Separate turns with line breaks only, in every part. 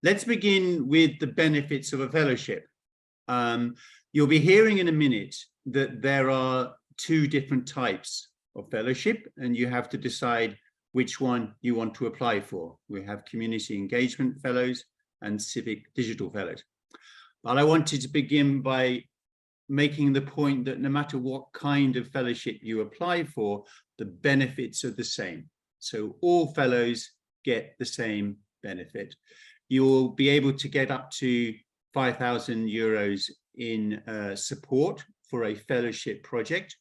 Let's begin with the benefits of a fellowship. You'll be hearing in a minute that there are two different types of fellowship, and you have to decide which one you want to apply for. We have community engagement fellows and civic digital fellows. But I wanted to begin by making the point that no matter what kind of fellowship you apply for, the benefits are the same. So all fellows get the same benefit. You will be able to get up to 5,000 euros in support for a fellowship project.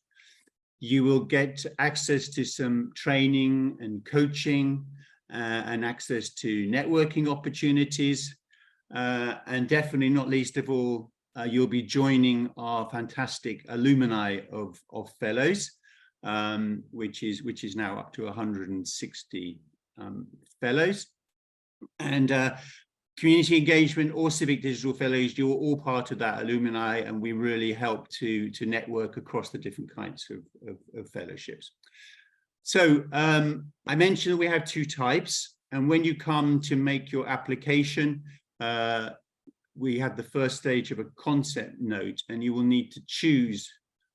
You will get access to some training and coaching and access to networking opportunities. And definitely not least of all, you'll be joining our fantastic alumni of fellows, which is now up to 160 fellows. And community engagement or civic digital fellows, you're all part of that alumni, and we really help to network across the different kinds of fellowships. So I mentioned that we have two types, and when you come to make your application, we have the first stage of a concept note, and you will need to choose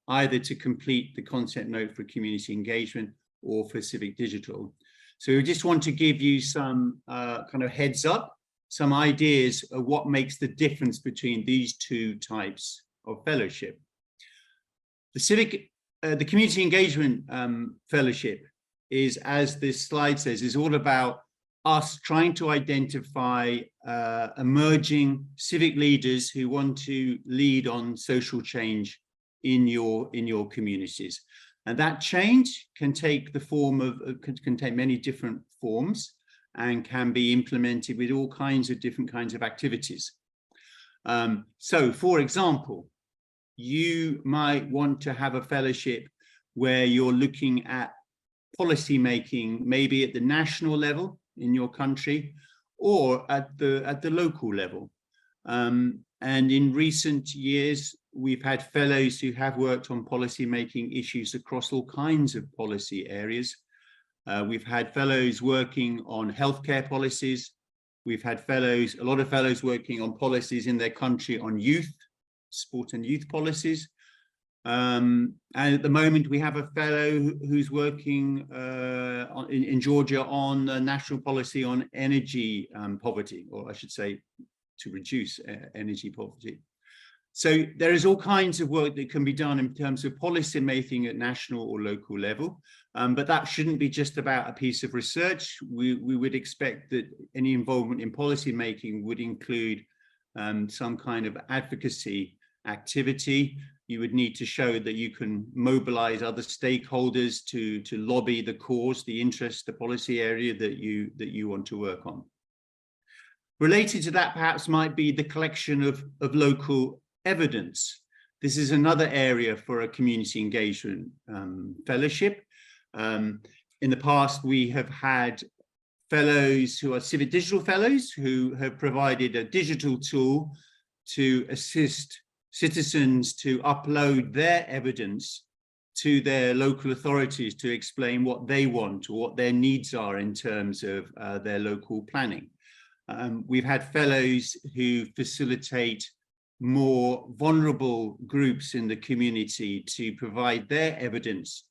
either to complete the concept note for community engagement or for civic digital. So we just want to give you some kind of heads up, some ideas of what makes the difference between these two types of fellowship. The community engagement fellowship is, as this slide says, is all about us trying to identify emerging civic leaders who want to lead on social change in your communities. And that change can take the form of, can take many different forms and can be implemented with all kinds of different kinds of activities. So, for example, you might want to have a fellowship where you're looking at policy making, maybe at the national level in your country or at the local level. And in recent years, we've had fellows who have worked on policy making issues across all kinds of policy areas. We've had fellows working on healthcare policies. We've had fellows, a lot of fellows working on policies in their country on youth, sport and youth policies. And at the moment, we have a fellow who's working in Georgia on a national policy on energy poverty, or I should say, to reduce energy poverty. So there is all kinds of work that can be done in terms of policy making at national or local level, but that shouldn't be just about a piece of research. We would expect that any involvement in policy making would include some kind of advocacy activity. You would need to show that you can mobilize other stakeholders to lobby the cause, the interest, the policy area that you want to work on. Related to that perhaps might be the collection of local evidence. This is another area for a community engagement fellowship. In the past, we have had fellows who are civic digital fellows who have provided a digital tool to assist citizens to upload their evidence to their local authorities to explain what they want or what their needs are in terms of their local planning. We've had fellows who facilitate more vulnerable groups in the community to provide their evidence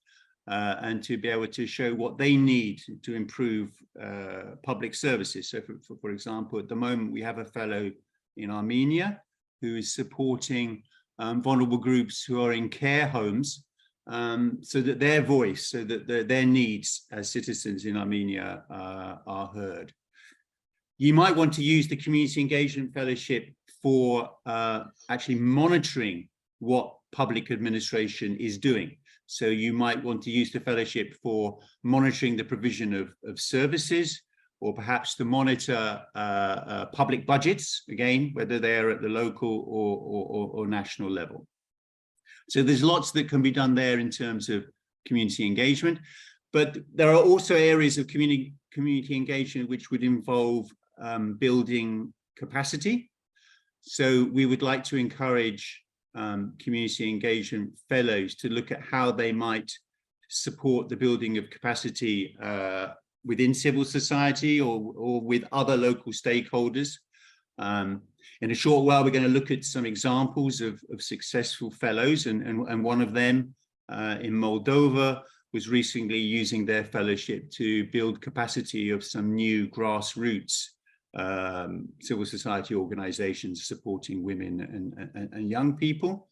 and to be able to show what they need to improve public services. So for example, at the moment, we have a fellow in Armenia who is supporting vulnerable groups who are in care homes so that their voice, so that their needs as citizens in Armenia are heard. You might want to use the Community Engagement Fellowship for actually monitoring what public administration is doing. So you might want to use the fellowship for monitoring the provision of services, or perhaps to monitor public budgets, again, whether they're at the local or national level. So there's lots that can be done there in terms of community engagement, but there are also areas of community engagement which would involve building capacity. So we would like to encourage community engagement fellows to look at how they might support the building of capacity within civil society or with other local stakeholders. In a short while, we're going to look at some examples of successful fellows, and one of them in Moldova was recently using their fellowship to build capacity of some new grassroots civil society organizations supporting women and young people.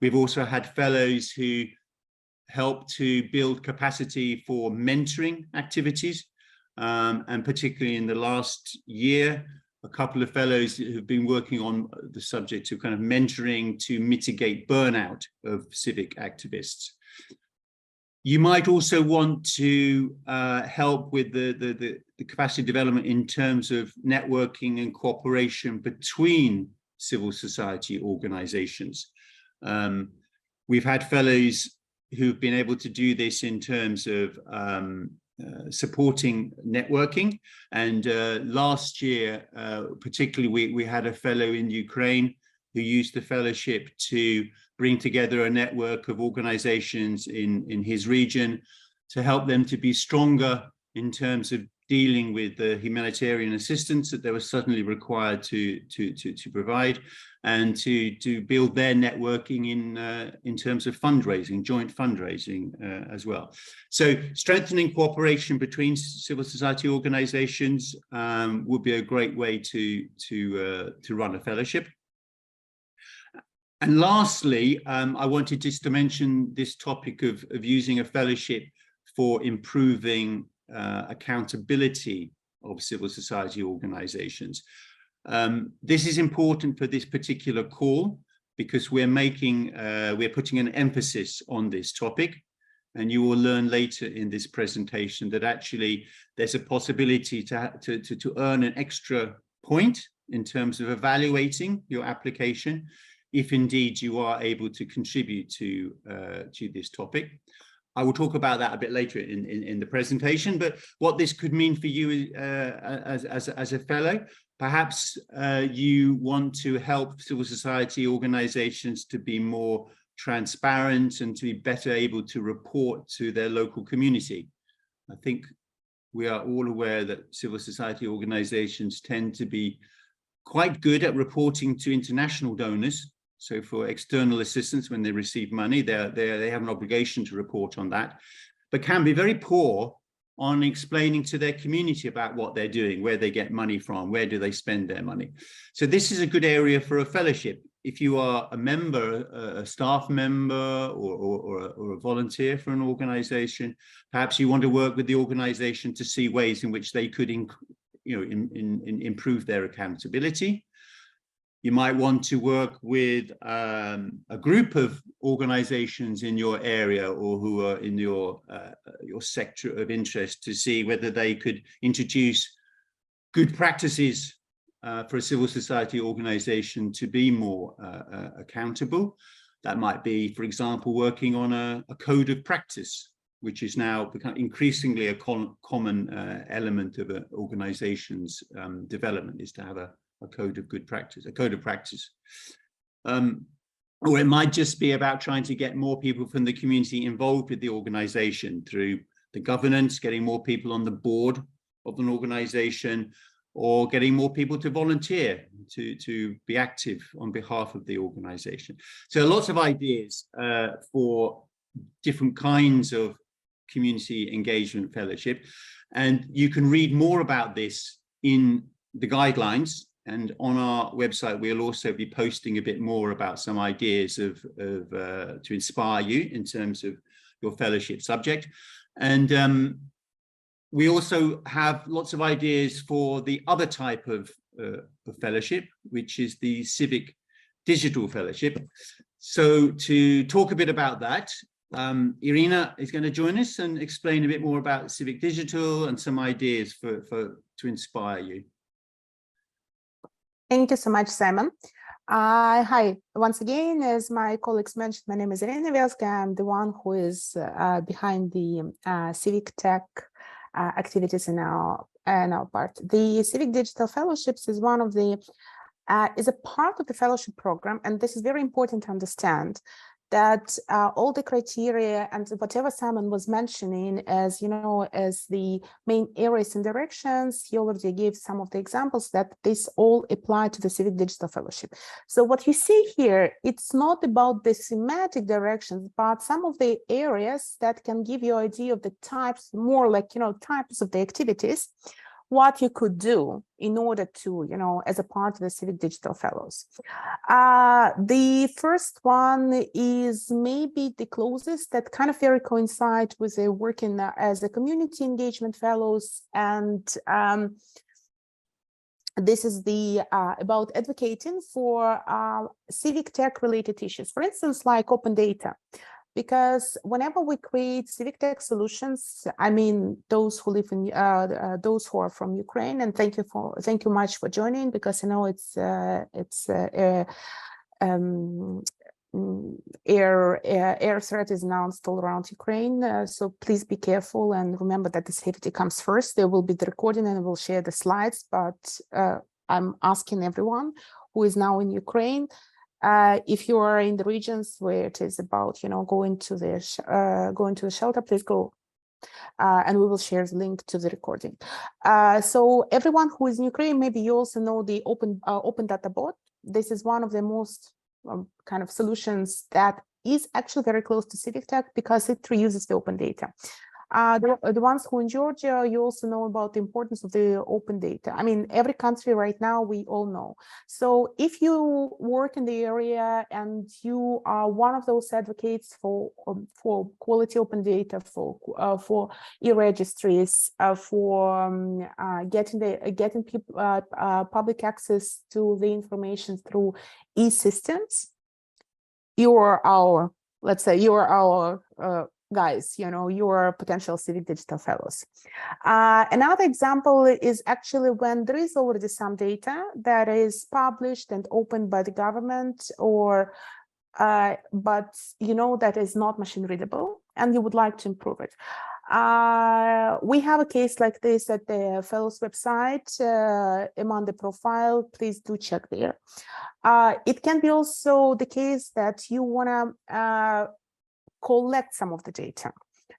We've also had fellows who help to build capacity for mentoring activities, and particularly in the last year, a couple of fellows who've been working on the subject of kind of mentoring to mitigate burnout of civic activists. You might also want to help with the capacity development in terms of networking and cooperation between civil society organizations. We've had fellows who've been able to do this in terms of supporting networking. And last year, particularly, we had a fellow in Ukraine who used the fellowship to bring together a network of organizations in his region to help them to be stronger in terms of dealing with the humanitarian assistance that they were suddenly required to provide, and to build their networking in terms of fundraising, joint fundraising as well. So strengthening cooperation between civil society organizations would be a great way to run a fellowship. And lastly, I wanted just to mention this topic of using a fellowship for improving accountability of civil society organizations. This is important for this particular call because we're putting an emphasis on this topic, and you will learn later in this presentation that actually there's a possibility to earn an extra point in terms of evaluating your application, if indeed you are able to contribute to this topic. I will talk about that a bit later in the presentation, but what this could mean for you as a fellow, perhaps you want to help civil society organizations to be more transparent and to be better able to report to their local community. I think we are all aware that civil society organizations tend to be quite good at reporting to international donors. So for external assistance, when they receive money, they have an obligation to report on that, but can be very poor on explaining to their community about what they're doing, where they get money from, where do they spend their money. So this is a good area for a fellowship. If you are a member, a staff member, or a volunteer for an organization, perhaps you want to work with the organization to see ways in which they could improve their accountability. You might want to work with a group of organizations in your area or who are in your sector of interest to see whether they could introduce good practices for a civil society organization to be more accountable. That might be, for example, working on a code of practice, which is now becoming increasingly a common element of an organization's development, is to have a code of good practice, a code of practice. Or it might just be about trying to get more people from the community involved with the organization through the governance, getting more people on the board of an organization, or getting more people to volunteer, to be active on behalf of the organization. So lots of ideas for different kinds of community engagement fellowship. And you can read more about this in the guidelines. And on our website, we'll also be posting a bit more about some ideas to inspire you in terms of your fellowship subject. And we also have lots of ideas for the other type of fellowship, which is the Civic Digital Fellowship. So to talk a bit about that, Irina is going to join us and explain a bit more about Civic Digital and some ideas to inspire you.
Thank you so much, Simon. Hi, once again, as my colleagues mentioned, my name is Irina Velska. I'm the one who is behind the civic tech activities in our part. The Civic Digital Fellowships is one of the is a part of the fellowship program, and this is very important to understand. that all the criteria and whatever Simon was mentioning as, as the main areas and directions, he already gave some of the examples that this all apply to the Civic Digital Fellowship. So what you see here, it's not about the thematic directions, but some of the areas that can give you an idea of the types, more like, types of the activities, what you could do in order to, as a part of the Civic Digital Fellows. The first one is maybe the closest, that kind of very coincide with the working as a community engagement fellows, and this is the about advocating for civic tech related issues, for instance, like open data. Because whenever we create civic tech solutions, I mean, those who live in, those who are from Ukraine, and thank you much for joining, because I know it's air threat is announced all around Ukraine. So please be careful and remember that the safety comes first. There will be the recording and we'll share the slides, but I'm asking everyone who is now in Ukraine, if you are in the regions where it is about, going to the shelter, please go, and we will share the link to the recording. So everyone who is in Ukraine, maybe you also know the Open Data Bot. This is one of the most kind of solutions that is actually very close to Civic Tech because it reuses the open data. The ones who in Georgia, you also know about the importance of the open data. I mean, every country right now, we all know. So if you work in the area and you are one of those advocates for quality open data, for e-registries, for getting people public access to the information through e-systems, you are our, let's say, you are our guys, you are potential Civic Digital Fellows. Another example is actually when there is already some data that is published and opened by the government, or but that is not machine readable and you would like to improve it. We have a case like this at the Fellows website, among the profile. Please do check there. It can be also the case that you want to collect some of the data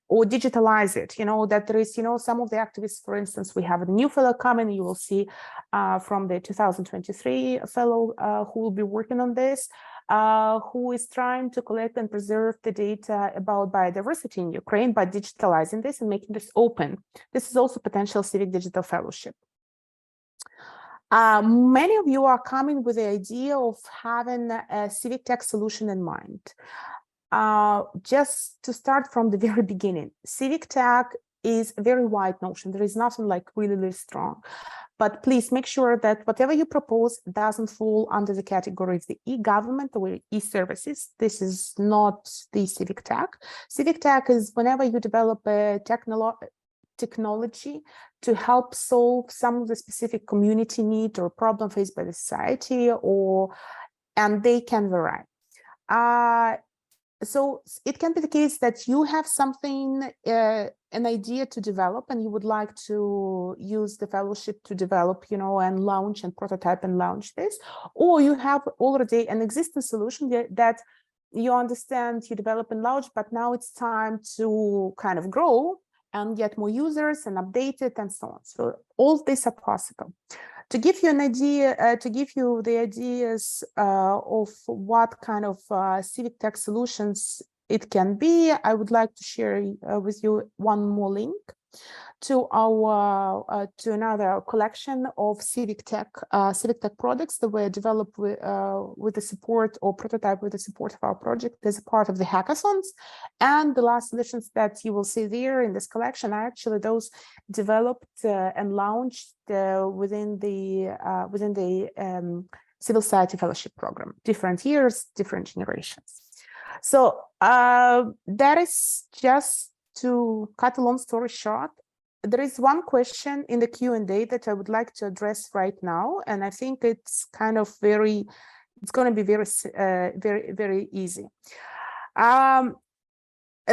or digitalize it, that there is, some of the activists, for instance, we have a new fellow coming, you will see from the 2023 fellow who will be working on this, who is trying to collect and preserve the data about biodiversity in Ukraine by digitalizing this and making this open. This is also potential Civic Digital Fellowship. Many of you are coming with the idea of having a civic tech solution in mind. Just to start from the very beginning, civic tech is a very wide notion. There is nothing like really, really strong. But please make sure that whatever you propose doesn't fall under the category of the e-government or e-services. This is not the civic tech. Civic tech is whenever you develop a technology to help solve some of the specific community need or problem faced by the society, and they can vary. So it can be the case that you have something, an idea to develop, and you would like to use the fellowship to develop, and launch and prototype and launch this, or you have already an existing solution that you understand you develop and launch, but now it's time to kind of grow and get more users and update it and so on. So all these are possible. To give you an idea, to give you the ideas of what kind of civic tech solutions it can be, I would like to share with you one more link to our to another collection of civic tech products that were developed with the support or prototype with the support of our project as a part of the hackathons. And the last solutions that you will see there in this collection are actually those developed and launched within the Civil Society Fellowship Program, different years, different generations. So that is just to cut a long story short. There is one question in the Q&A that I would like to address right now, and I think it's kind of it's going to be very easy.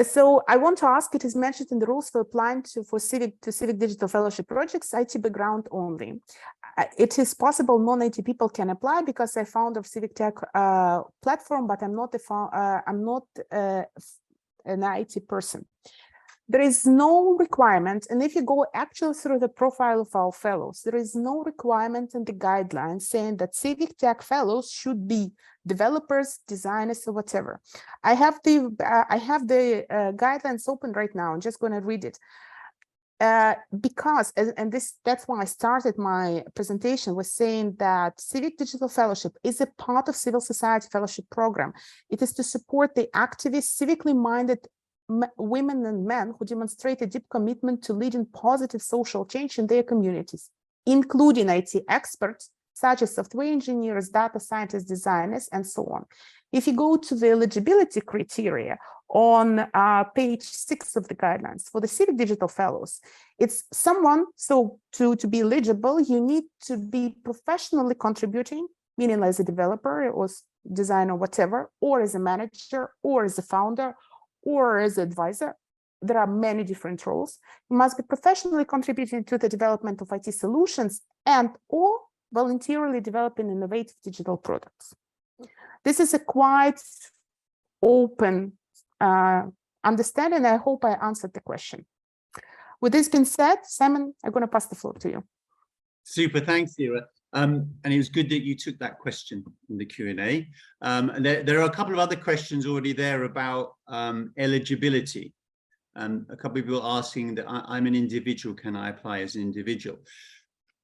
So I want to ask, it is mentioned in the rules for applying for civic digital fellowship projects, IT background only. It is possible non-IT people can apply because I found of Civic Tech platform, but I'm not an IT person. There is no requirement, and if you go actually through the profile of our fellows, there is no requirement in the guidelines saying that Civic Tech fellows should be developers, designers, or whatever. I have the guidelines open right now. I'm just going to read it. Because, and that's why I started my presentation with saying that Civic Digital Fellowship is a part of civil society fellowship program. It is to support the activist, civically minded women and men who demonstrate a deep commitment to leading positive social change in their communities, including IT experts, such as software engineers, data scientists, designers, and so on. If you go to the eligibility criteria on page 6 of the guidelines for the Civic Digital Fellows, it's someone, so to be eligible, you need to be professionally contributing, meaning as a developer or designer, whatever, or as a manager, or as a founder, or as an advisor. There are many different roles. You must be professionally contributing to the development of IT solutions and or voluntarily developing innovative digital products. This is a quite open understanding. I hope I answered the question. With this being said, Simon, I'm going to pass the floor to you.
Super, thanks, Ira. And it was good that you took that question in the Q&A. And there are a couple of other questions already there about eligibility. A couple of people asking that I'm an individual, can I apply as an individual?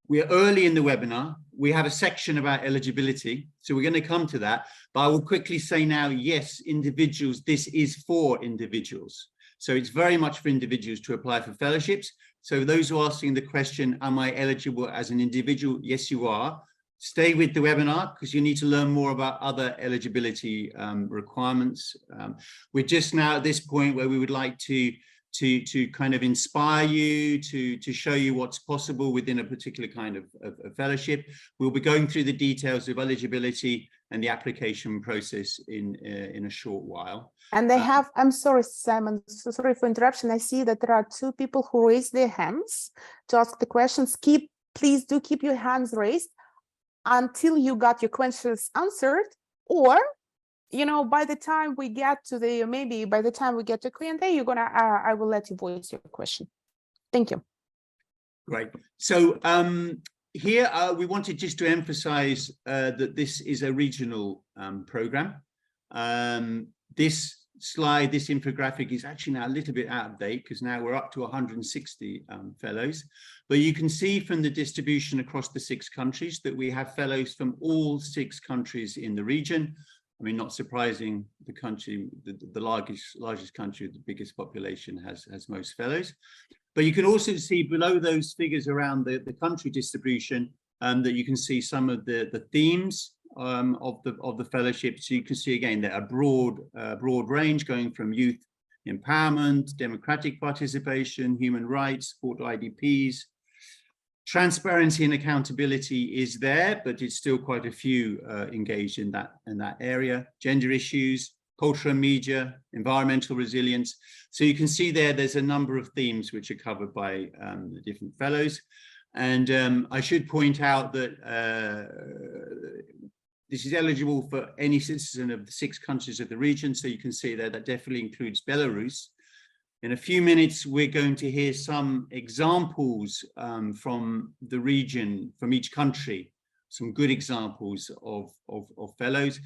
We're early in the webinar. We have a section about eligibility, so we're going to come to that. But I will quickly say now, yes, individuals, this is for individuals. So it's very much for individuals to apply for fellowships. So those who are asking the question, am I eligible as an individual? Yes, you are. Stay with the webinar because you need to learn more about other eligibility requirements. We're just now at this point where we would like to kind of inspire you, to show you what's possible within a particular kind of fellowship. We'll be going through the details of eligibility and the application process in a short while.
And they have, I'm sorry, Simon, so sorry for interruption. I see that there are 2 people who raised their hands to ask the questions. Please do keep your hands raised until you got your questions answered, or by the time we get to maybe by the time we get to Q&A, you're gonna, I will let you voice your question. Thank you. Great.
So here we wanted just to emphasize that this is a regional program. This slide, this infographic is actually now a little bit out of date because now we're up to 160 fellows. But you can see from the distribution across the 6 countries that we have fellows from all 6 countries in the region. I mean, not surprising, the country, the largest country with the biggest population has most fellows. But you can also see below those figures around the country distribution that you can see some of the themes of the fellowship. So you can see again that a broad range going from youth empowerment, democratic participation, human rights, support to IDPs. Transparency and accountability is there, but it's still quite a few engaged in that area. Gender issues, culture and media, environmental resilience. So you can see there's a number of themes which are covered by the different fellows. And I should point out that this is eligible for any citizen of the 6 countries of the region. So you can see there that definitely includes Belarus. In a few minutes, we're going to hear some examples from the region, from each country, some good examples of fellows.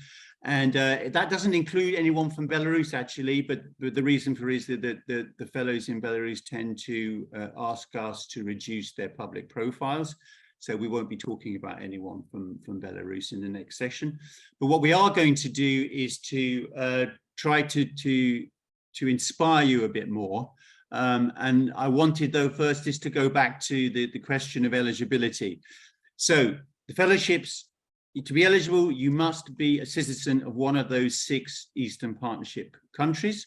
And that doesn't include anyone from Belarus, actually, but the reason for is that the fellows in Belarus tend to ask us to reduce their public profiles. So we won't be talking about anyone from Belarus in the next session. But what we are going to do is to try to inspire you a bit more. And I wanted, though, first just to go back to the question of eligibility. So the fellowships, to be eligible, you must be a citizen of one of those 6 Eastern Partnership countries.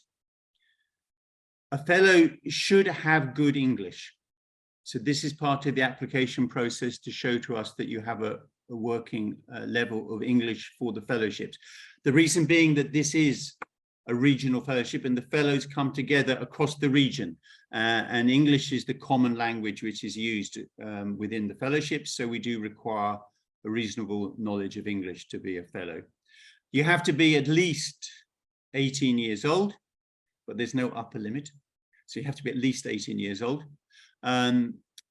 A fellow should have good English. So this is part of the application process to show to us that you have a working level of English for the fellowships. The reason being that this is a regional fellowship, and the fellows come together across the region. And English is the common language which is used within the fellowship, so we do require a reasonable knowledge of English to be a fellow. You have to be at least 18 years old, but there's no upper limit. So you have to be at least 18 years old.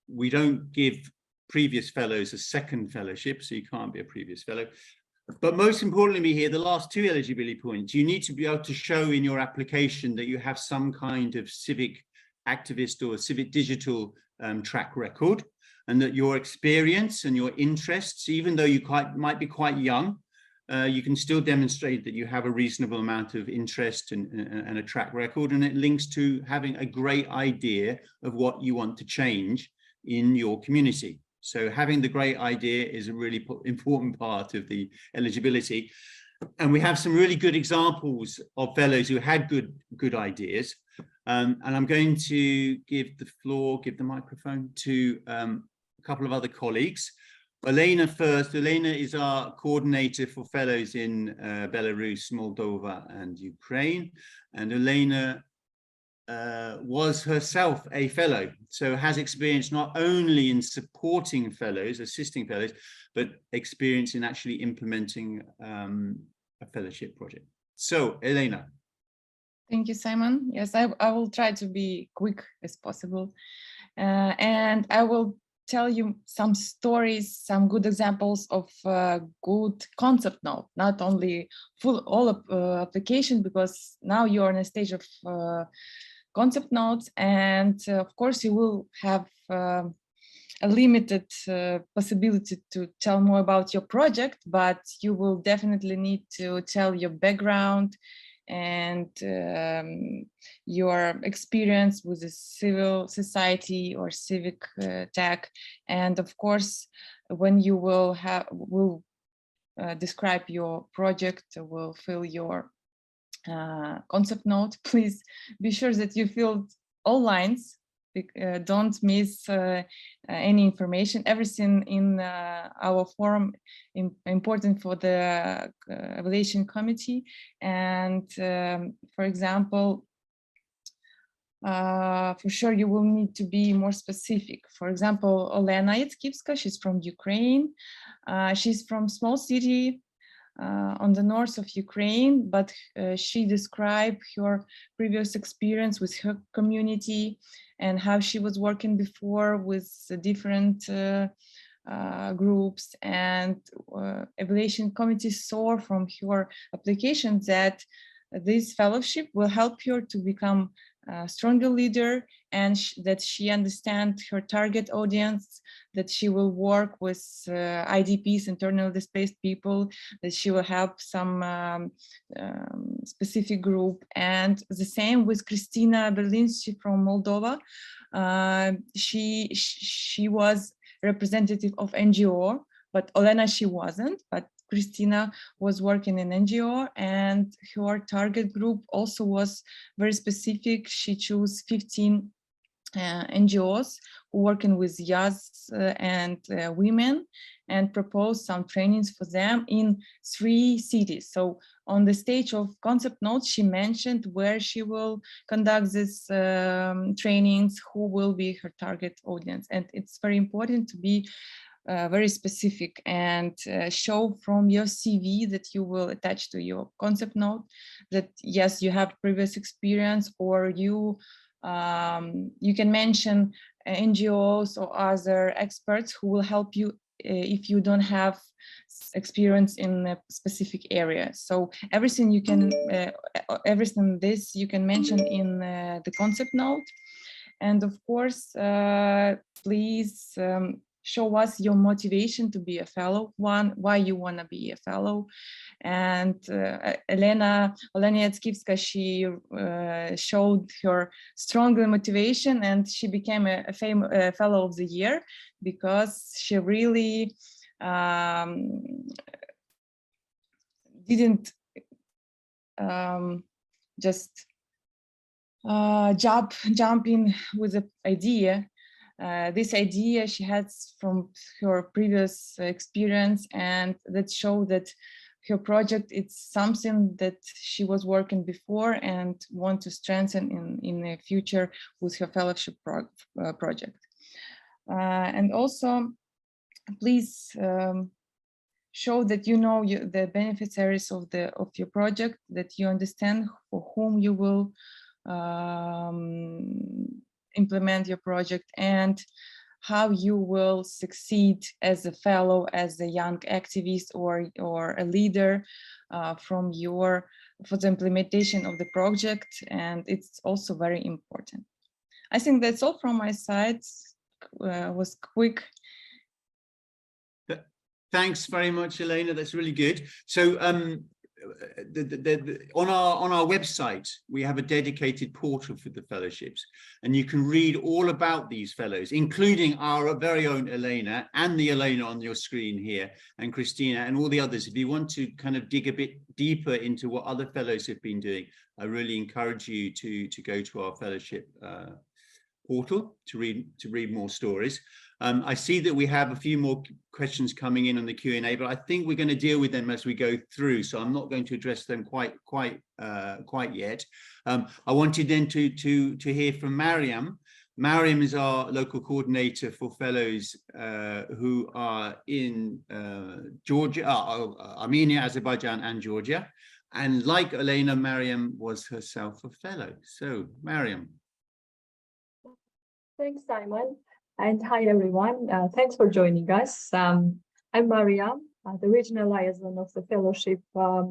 We don't give previous fellows a second fellowship, so you can't be a previous fellow. But most importantly here, the last two eligibility points, you need to be able to show in your application that you have some kind of civic activist or civic digital track record, and that your experience and your interests, even though you might be quite young, you can still demonstrate that you have a reasonable amount of interest and a track record, and it links to having a great idea of what you want to change in your community. So having the great idea is a really important part of the eligibility. And we have some really good examples of fellows who had good ideas. And I'm going to give the microphone to a couple of other colleagues. Elena first. Elena is our coordinator for fellows in Belarus, Moldova, and Ukraine. And Elena was herself a fellow, so has experience not only in supporting fellows, assisting fellows, but experience in actually implementing a fellowship project. So, Elena.
Thank you, Simon. Yes, I will try to be quick as possible. And I will tell you some stories, some good examples of good concept note, not only all application, because now you're in a stage of concept notes, and of course you will have a limited possibility to tell more about your project, but you will definitely need to tell your background and your experience with the civil society or civic tech. And of course, when you will describe your project, will fill your concept note, please be sure that you filled all lines. Don't miss any information. Everything in our form important for the evaluation committee. And for example, for sure you will need to be more specific. For example, Olena Yatkivska, she's from Ukraine. She's from small city on the north of Ukraine, but she described her previous experience with her community and how she was working before with different groups. And evaluation committee saw from her application that this fellowship will help her to become a stronger leader, and that she understands her target audience, that she will work with IDPs, internally displaced people, that she will help some specific group. And the same with Kristina Berlinski from Moldova. She was representative of NGO, but Olena, she wasn't, but Kristina was working in NGO, and her target group also was very specific. She chose 15 NGOs who working with youth and women, and proposed some trainings for them in 3 cities. So on the stage of concept notes, she mentioned where she will conduct these trainings, who will be her target audience. And it's very important to be very specific and show from your CV that you will attach to your concept note that yes, you have previous experience, or you can mention NGOs or other experts who will help you if you don't have experience in a specific area. So everything you can, everything this you can mention in the concept note. And of course, please show us your motivation to be a fellow, why you want to be a fellow. And Olena Yatkivska, she showed her strong motivation, and she became a fellow of the year, because she really didn't just jump in with an idea. This idea she had from her previous experience, and that showed that her project, it's something that she was working before and want to strengthen in the future with her fellowship project. And also, please show that you know the benefits areas of your project, that you understand for whom you will implement your project, and how you will succeed as a fellow, as a young activist or a leader for the implementation of the project. And it's also very important. I think that's all from my side. Was quick.
Thanks very much, Elena. That's really good. So on our website, we have a dedicated portal for the fellowships, and you can read all about these fellows, including our very own Elena and the Elena on your screen here, and Christina and all the others. If you want to kind of dig a bit deeper into what other fellows have been doing, I really encourage you to go to our fellowship portal to read more stories. I see that we have a few more questions coming in on the Q&A, but I think we're going to deal with them as we go through, so I'm not going to address them quite yet. I wanted then to hear from Mariam. Mariam is our local coordinator for fellows who are in Georgia, Armenia, Azerbaijan, and Georgia. And like Elena, Mariam was herself a fellow. So, Mariam.
Thanks, Simon. And hi, everyone. Thanks for joining us. I'm Mariam, the regional liaison of the fellowship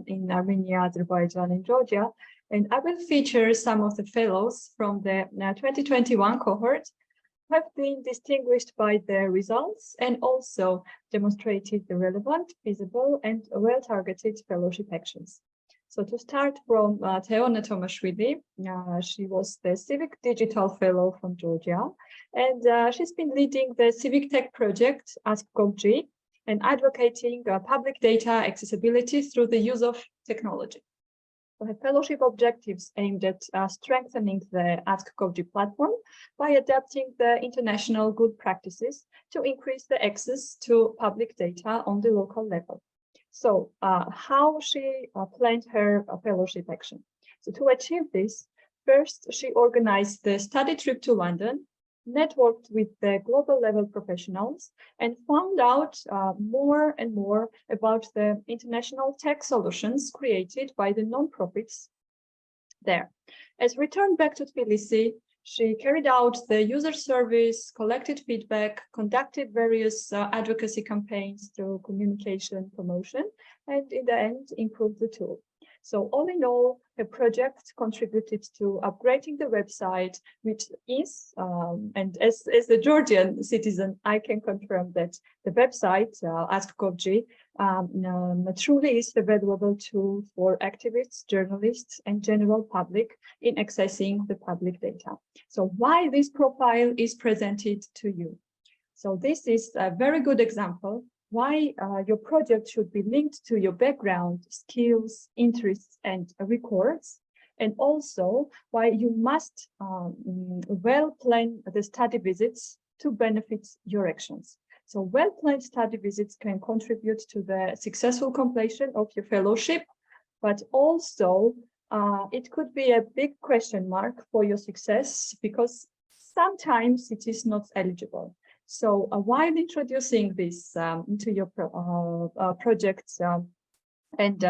in Armenia, Azerbaijan, and Georgia. And I will feature some of the fellows from the 2021 cohort who have been distinguished by their results and also demonstrated the relevant, feasible, and well-targeted fellowship actions. So to start from Teona Tomashvili, she was the Civic Digital Fellow from Georgia, and she's been leading the Civic Tech project, AskGovG, and advocating public data accessibility through the use of technology. So her fellowship objectives aimed at strengthening the AskGovG platform by adapting the international good practices to increase the access to public data on the local level. So how she planned her fellowship action. So to achieve this, first, she organized the study trip to London, networked with the global level professionals, and found out more and more about the international tech solutions created by the nonprofits there. As returned back to Tbilisi, she carried out the user surveys, collected feedback, conducted various advocacy campaigns through communication promotion, and in the end, improved the tool. So all in all, the project contributed to upgrading the website, which is, and as a Georgian citizen, I can confirm that the website, AskGovG, truly is a valuable tool for activists, journalists, and general public in accessing the public data. So why this profile is presented to you? So this is a very good example why your project should be linked to your background, skills, interests, and records, and also why you must well plan the study visits to benefit your actions. So well-planned study visits can contribute to the successful completion of your fellowship, but also it could be a big question mark for your success because sometimes it is not eligible. So while introducing this into your project and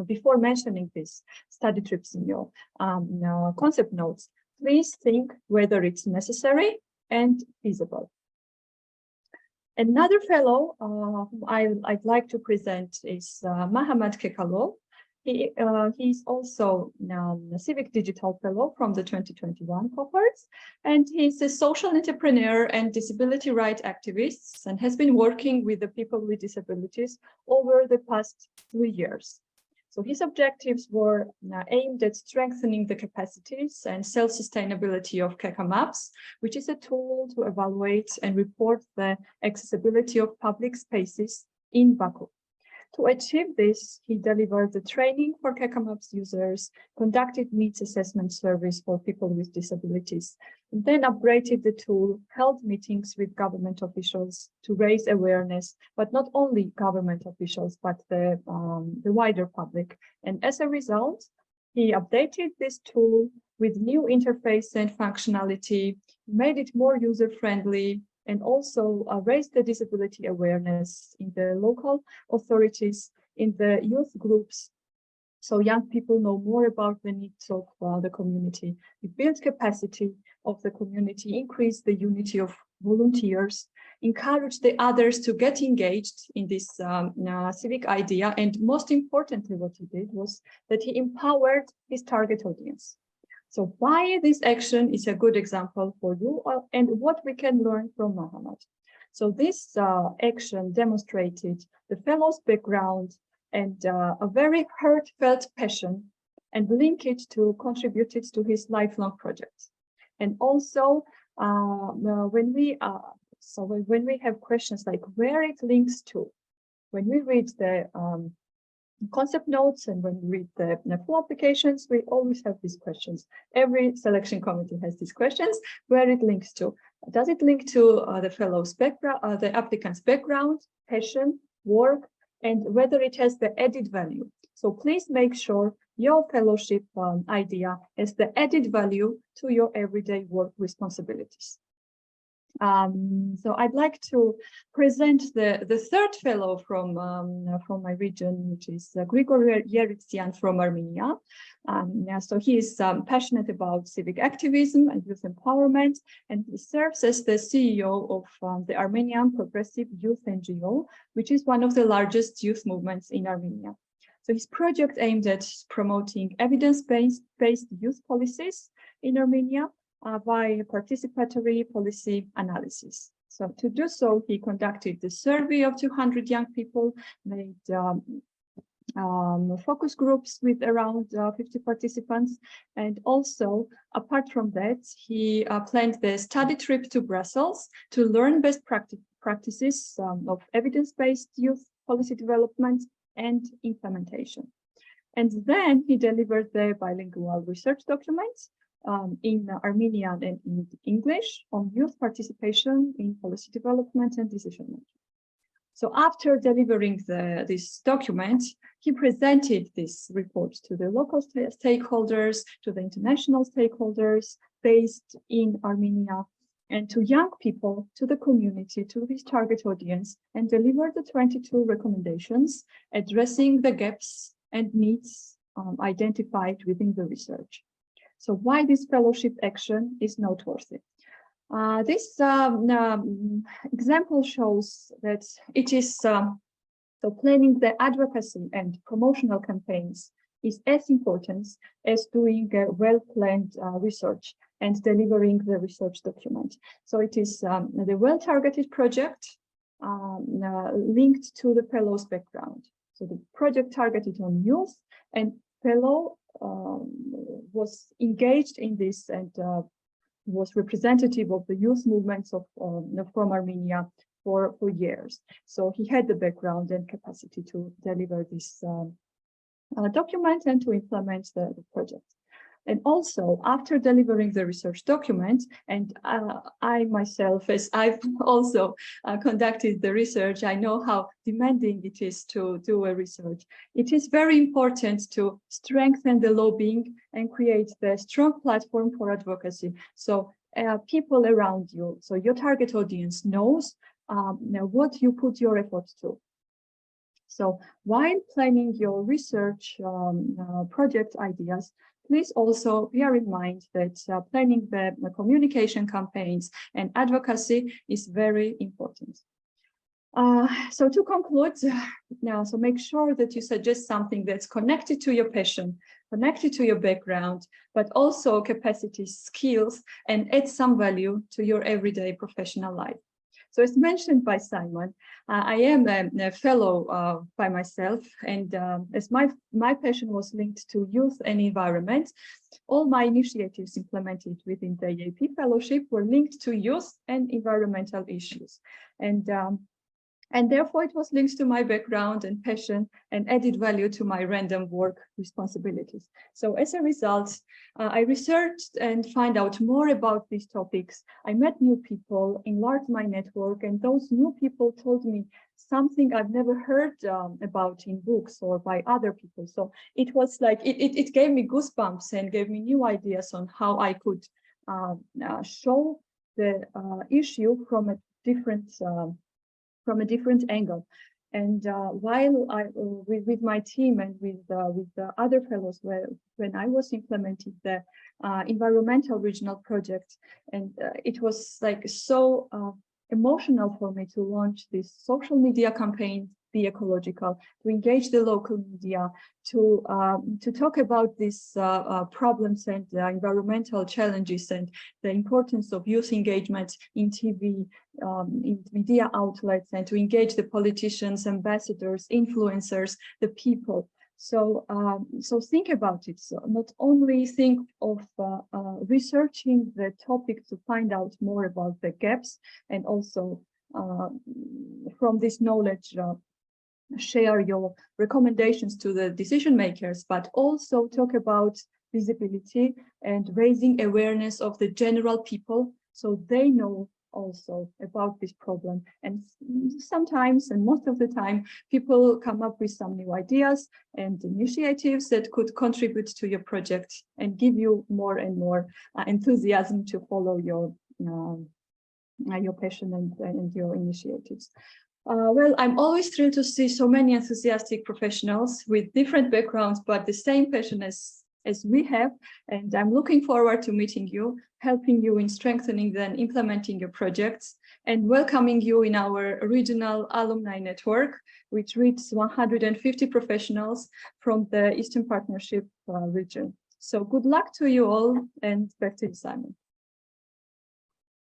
before mentioning these study trips in your concept notes, please think whether it's necessary and feasible. Another fellow I'd like to present is Mahamad Kekalov. He's also a Civic Digital Fellow from the 2021 cohorts, and he's a social entrepreneur and disability rights activist and has been working with the people with disabilities over the past 3 years. So his objectives were aimed at strengthening the capacities and self-sustainability of Keka Maps, which is a tool to evaluate and report the accessibility of public spaces in Baku. To achieve this, he delivered the training for KEKA-Maps users, conducted needs assessment surveys for people with disabilities, and then upgraded the tool, held meetings with government officials to raise awareness, but not only government officials, but the wider public. And as a result, he updated this tool with new interface and functionality, made it more user-friendly, and also raised the disability awareness in the local authorities, in the youth groups, so young people know more about the needs of the community. It builds capacity of the community, increase the unity of volunteers, encourage the others to get engaged in this civic idea. And most importantly, what he did was that he empowered his target audience. So why this action is a good example for you and what we can learn from Muhammad. So this action demonstrated the fellow's background and a very heartfelt passion, and contributed to his lifelong project. And also when we have questions like where it links to, when we read the concept notes and when we read the full applications, we always have these questions. Every selection committee has these questions, where it links to. Does it link to the fellow's background, the applicant's background, passion, work, and whether it has the added value? So please make sure your fellowship idea has the added value to your everyday work responsibilities. So I'd like to present the third fellow from my region, which is Grigor Yeritzian from Armenia. So he is passionate about civic activism and youth empowerment, and he serves as the CEO of the Armenian Progressive Youth NGO, which is one of the largest youth movements in Armenia. So his project aimed at promoting evidence-based youth policies in Armenia by participatory policy analysis. So to do so, he conducted the survey of 200 young people, made focus groups with around 50 participants. And also, apart from that, he planned the study trip to Brussels to learn best practices of evidence-based youth policy development and implementation. And then he delivered the bilingual research documents in Armenian and in English on youth participation in policy development and decision making. So after delivering this document, he presented this report to the local stakeholders, to the international stakeholders based in Armenia, and to young people, to the community, to his target audience, and delivered the 22 recommendations addressing the gaps and needs identified within the research. So why this fellowship action is noteworthy? This example shows that it is so planning the advocacy and promotional campaigns is as important as doing a well-planned research and delivering the research document. So it is the well-targeted project linked to the fellow's background. So the project targeted on youth, and fellow was engaged in this and was representative of the youth movements of from Armenia for years. So he had the background and capacity to deliver this document and to implement the project. And also, after delivering the research document, and I myself, as I've also conducted the research, I know how demanding it is to do a research. It is very important to strengthen the lobbying and create the strong platform for advocacy. So people around you, so your target audience knows what you put your efforts to. So while planning your research project ideas, please also bear in mind that planning the communication campaigns and advocacy is very important. So to conclude, now, so make sure that you suggest something that's connected to your passion, connected to your background, but also capacities, skills, and add some value to your everyday professional life. So as mentioned by Simon, I am a fellow by myself, and as my passion was linked to youth and environment, all my initiatives implemented within the EAP fellowship were linked to youth and environmental issues. And And therefore, it was linked to my background and passion and added value to my random work responsibilities. So as a result, I researched and find out more about these topics. I met new people, enlarged my network, and those new people told me something I've never heard about in books or by other people. So it was like, it gave me goosebumps and gave me new ideas on how I could show the issue from a different angle. And while I, with my team and with the other fellows, when I was implementing the environmental regional project, and it was like so emotional for me to launch this social media campaign, Be Ecological, to engage the local media, to talk about these problems and environmental challenges and the importance of youth engagement in TV, in media outlets, and to engage the politicians, ambassadors, influencers, the people. So, so think about it. So not only think of researching the topic to find out more about the gaps, and also from this knowledge, share your recommendations to the decision makers, but also talk about visibility and raising awareness of the general people so they know also about this problem. And sometimes, and most of the time, people come up with some new ideas and initiatives that could contribute to your project and give you more and more enthusiasm to follow your passion and your initiatives. Well, I'm always thrilled to see so many enthusiastic professionals with different backgrounds, but the same passion as we have. And I'm looking forward to meeting you, helping you in strengthening and implementing your projects, and welcoming you in our regional alumni network, which reaches 150 professionals from the Eastern Partnership region. So good luck to you all, and back to you, Simon.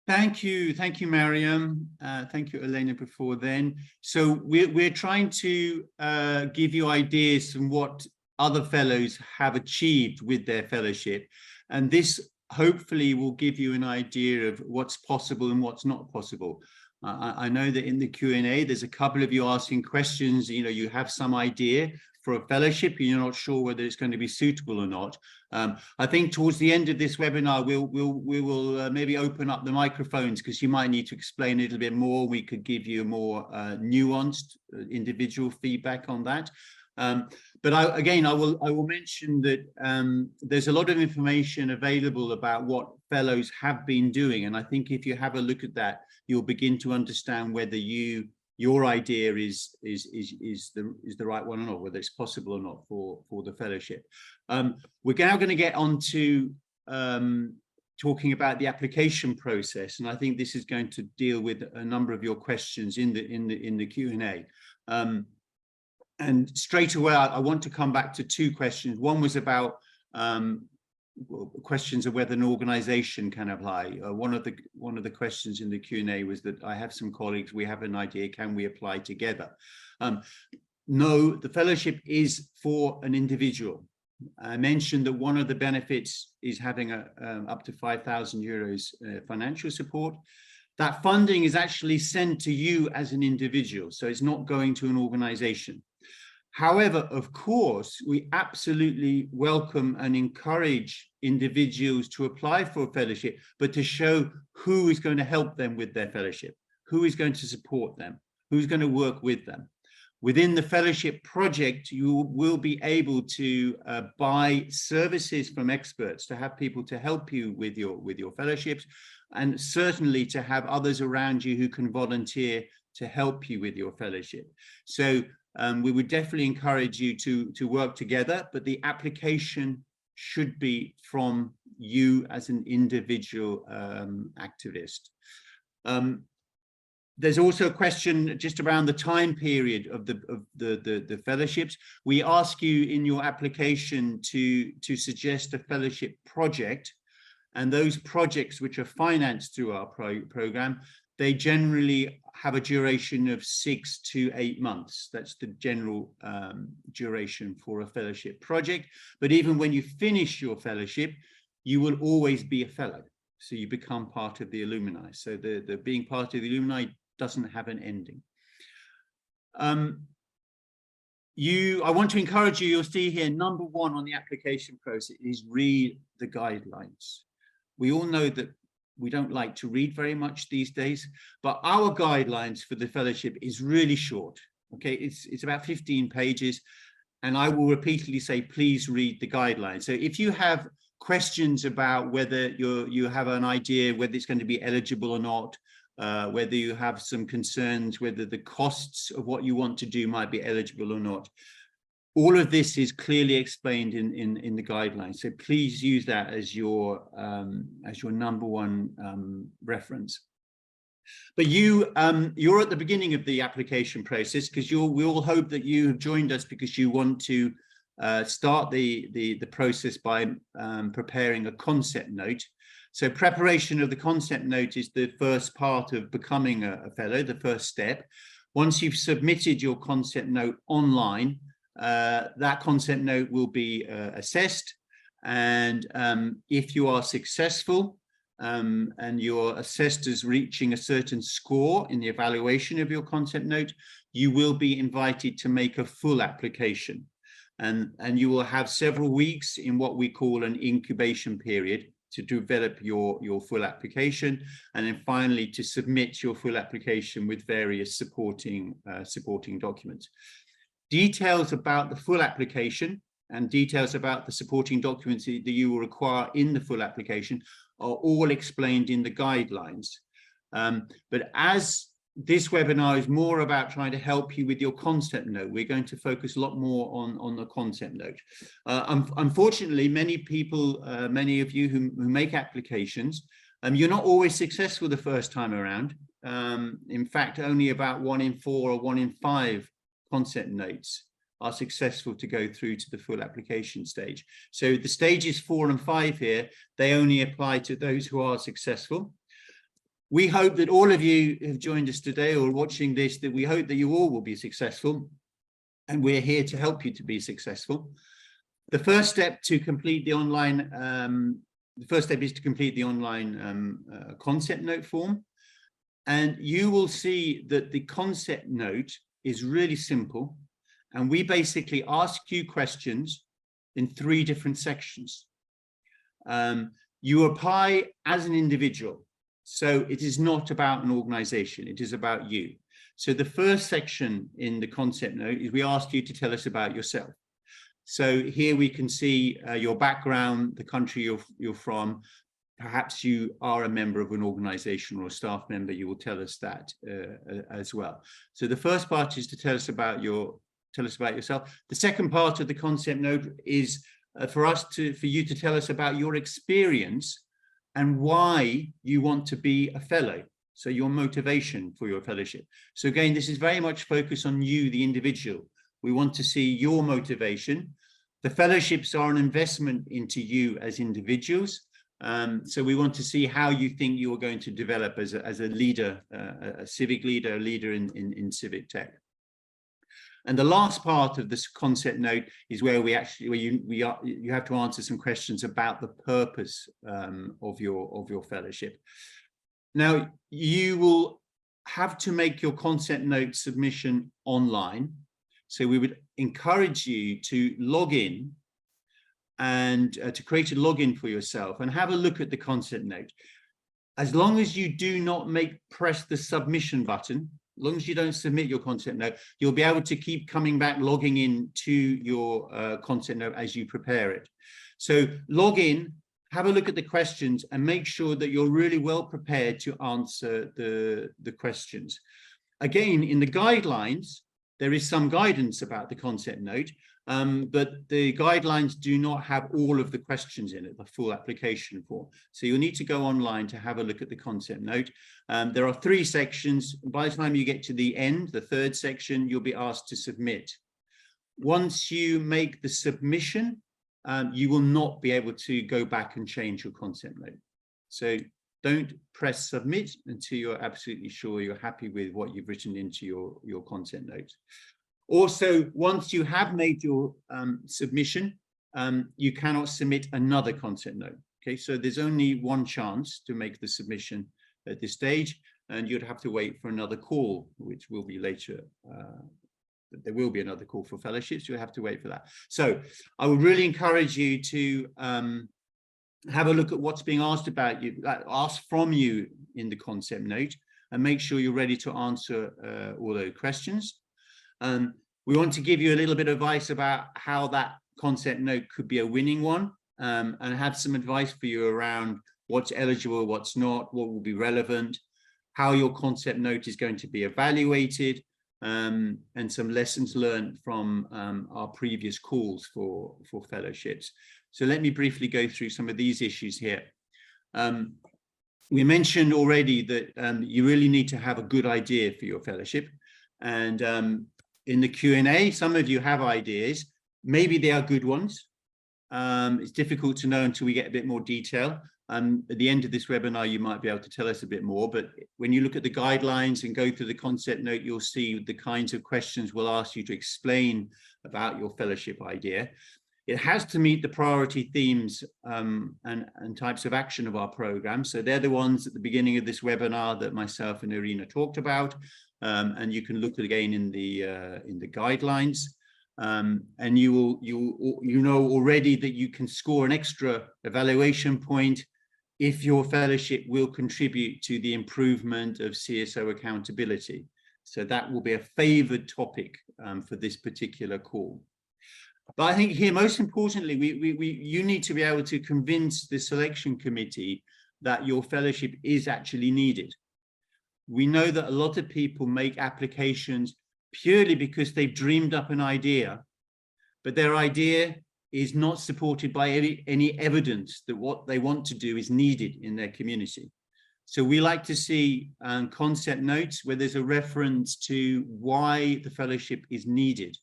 Thank you, Mariam. Thank you, Elena, before then. So we're trying to give you ideas from what other fellows have achieved with their fellowship. And this hopefully will give you an idea of what's possible and what's not possible. I know that in the Q&A, there's a couple of you asking questions, you have some idea for a fellowship, and you're not sure whether it's going to be suitable or not. I think towards the end of this webinar, we will maybe open up the microphones, because you might need to explain a little bit more. We could give you more nuanced individual feedback on that. But I will mention that there's a lot of information available about what fellows have been doing, and I think if you have a look at that, you'll begin to understand whether your idea is the right one or not, whether it's possible or not for the fellowship. We're now going to get on to talking about the application process, and I think this is going to deal with a number of your questions in the Q&A. And straight away, I want to come back to two questions. One was about questions of whether an organization can apply. One of the questions in the Q&A was that I have some colleagues, we have an idea, can we apply together? No, the fellowship is for an individual. I mentioned that one of the benefits is having up to 5,000 euros financial support. That funding is actually sent to you as an individual, so it's not going to an organization. However, of course, we absolutely welcome and encourage individuals to apply for a fellowship, but to show who is going to help them with their fellowship, who is going to support them, who's going to work with them. Within the fellowship project, you will be able to buy services from experts, to have people to help you with your fellowships, and certainly to have others around you who can volunteer to help you with your fellowship. So we would definitely encourage you to work together, but the application should be from you as an individual activist. There's also a question just around the time period of the fellowships. We ask you in your application to suggest a fellowship project, and those projects which are financed through our program, they generally have a duration of 6 to 8 months. That's the general duration for a fellowship project. But even when you finish your fellowship, you will always be a fellow. So you become part of the alumni. So the being part of the alumni doesn't have an ending. I want to encourage you, you'll see here, number one on the application process is read the guidelines. We all know that we don't like to read very much these days, but our guidelines for the fellowship is really short. Okay, it's about 15 pages, and I will repeatedly say, please read the guidelines. So if you have questions about whether you have an idea whether it's going to be eligible or not, whether you have some concerns, whether the costs of what you want to do might be eligible or not. All of this is clearly explained in the guidelines. So please use that as your number one reference. But you're at the beginning of the application process, because we all hope that you have joined us because you want to start the process by preparing a concept note. So preparation of the concept note is the first part of becoming a fellow, the first step. Once you've submitted your concept note online, that concept note will be assessed. And if you are successful and you're assessed as reaching a certain score in the evaluation of your concept note, you will be invited to make a full application. And you will have several weeks in what we call an incubation period to develop your full application, and then finally to submit your full application with various supporting documents. Details about the full application and details about the supporting documents that you will require in the full application are all explained in the guidelines. But as this webinar is more about trying to help you with your concept note, we're going to focus a lot more on the concept note. Unfortunately, many people, many of you who make applications, you're not always successful the first time around. In fact, only about 1 in 4 or 1 in 5 concept notes are successful to go through to the full application stage. So the stages 4 and 5 here, they only apply to those who are successful. We hope that all of you who have joined us today or watching this, that we hope that you all will be successful, and we're here to help you to be successful. The first step to complete the online, is to complete the online concept note form. And you will see that the concept note is really simple. And we basically ask you questions in 3 different sections. You apply as an individual. So it is not about an organization, it is about you. So the first section in the concept note is we ask you to tell us about yourself. So here we can see your background, the country you're from. Perhaps you are a member of an organization or a staff member, you will tell us that as well. So the first part is to tell us about yourself. The second part of the concept note is for you to tell us about your experience and why you want to be a fellow. So your motivation for your fellowship. So again, this is very much focused on you, the individual. We want to see your motivation. The fellowships are an investment into you as individuals. So we want to see how you think you are going to develop as a leader, a civic leader, a leader in civic tech. And the last part of this concept note is where you have to answer some questions about the purpose of your fellowship. Now, you will have to make your concept note submission online. So we would encourage you to log in and to create a login for yourself and have a look at the concept note. As long as you do not press the submission button, as long as you don't submit your concept note, you'll be able to keep coming back, logging in to your concept note as you prepare it. So log in, have a look at the questions, and make sure that you're really well prepared to answer the questions. Again, in the guidelines, there is some guidance about the concept note, but the guidelines do not have all of the questions in it, the full application form. So you'll need to go online to have a look at the concept note. There are 3 sections. By the time you get to the end, the 3rd section, you'll be asked to submit. Once you make the submission, you will not be able to go back and change your concept note. So don't press submit until you're absolutely sure you're happy with what you've written into your concept note. Also, once you have made your submission, you cannot submit another concept note. Okay, so there's only one chance to make the submission at this stage, and you'd have to wait for another call, which will be later there will be another call for fellowships. You'll have to wait for that. So I would really encourage you to have a look at what's being asked about you, asked from you in the concept note, and make sure you're ready to answer all those questions. We want to give you a little bit of advice about how that concept note could be a winning one, and have some advice for you around what's eligible, what's not, what will be relevant, how your concept note is going to be evaluated, and some lessons learned from our previous calls for fellowships. So let me briefly go through some of these issues here. We mentioned already that you really need to have a good idea for your fellowship. And in the Q&A, some of you have ideas. Maybe they are good ones. It's difficult to know until we get a bit more detail. At the end of this webinar, you might be able to tell us a bit more. But when you look at the guidelines and go through the concept note, you'll see the kinds of questions we'll ask you to explain about your fellowship idea. It has to meet the priority themes and types of action of our program. So they're the ones at the beginning of this webinar that myself and Irina talked about. And you can look again in the guidelines. And you know already that you can score an extra evaluation point if your fellowship will contribute to the improvement of CSO accountability. So that will be a favored topic for this particular call. But I think here, most importantly, you need to be able to convince the selection committee that your fellowship is actually needed. We know that a lot of people make applications purely because they've dreamed up an idea, but their idea is not supported by any evidence that what they want to do is needed in their community. So we like to see concept notes where there's a reference to why the fellowship is needed.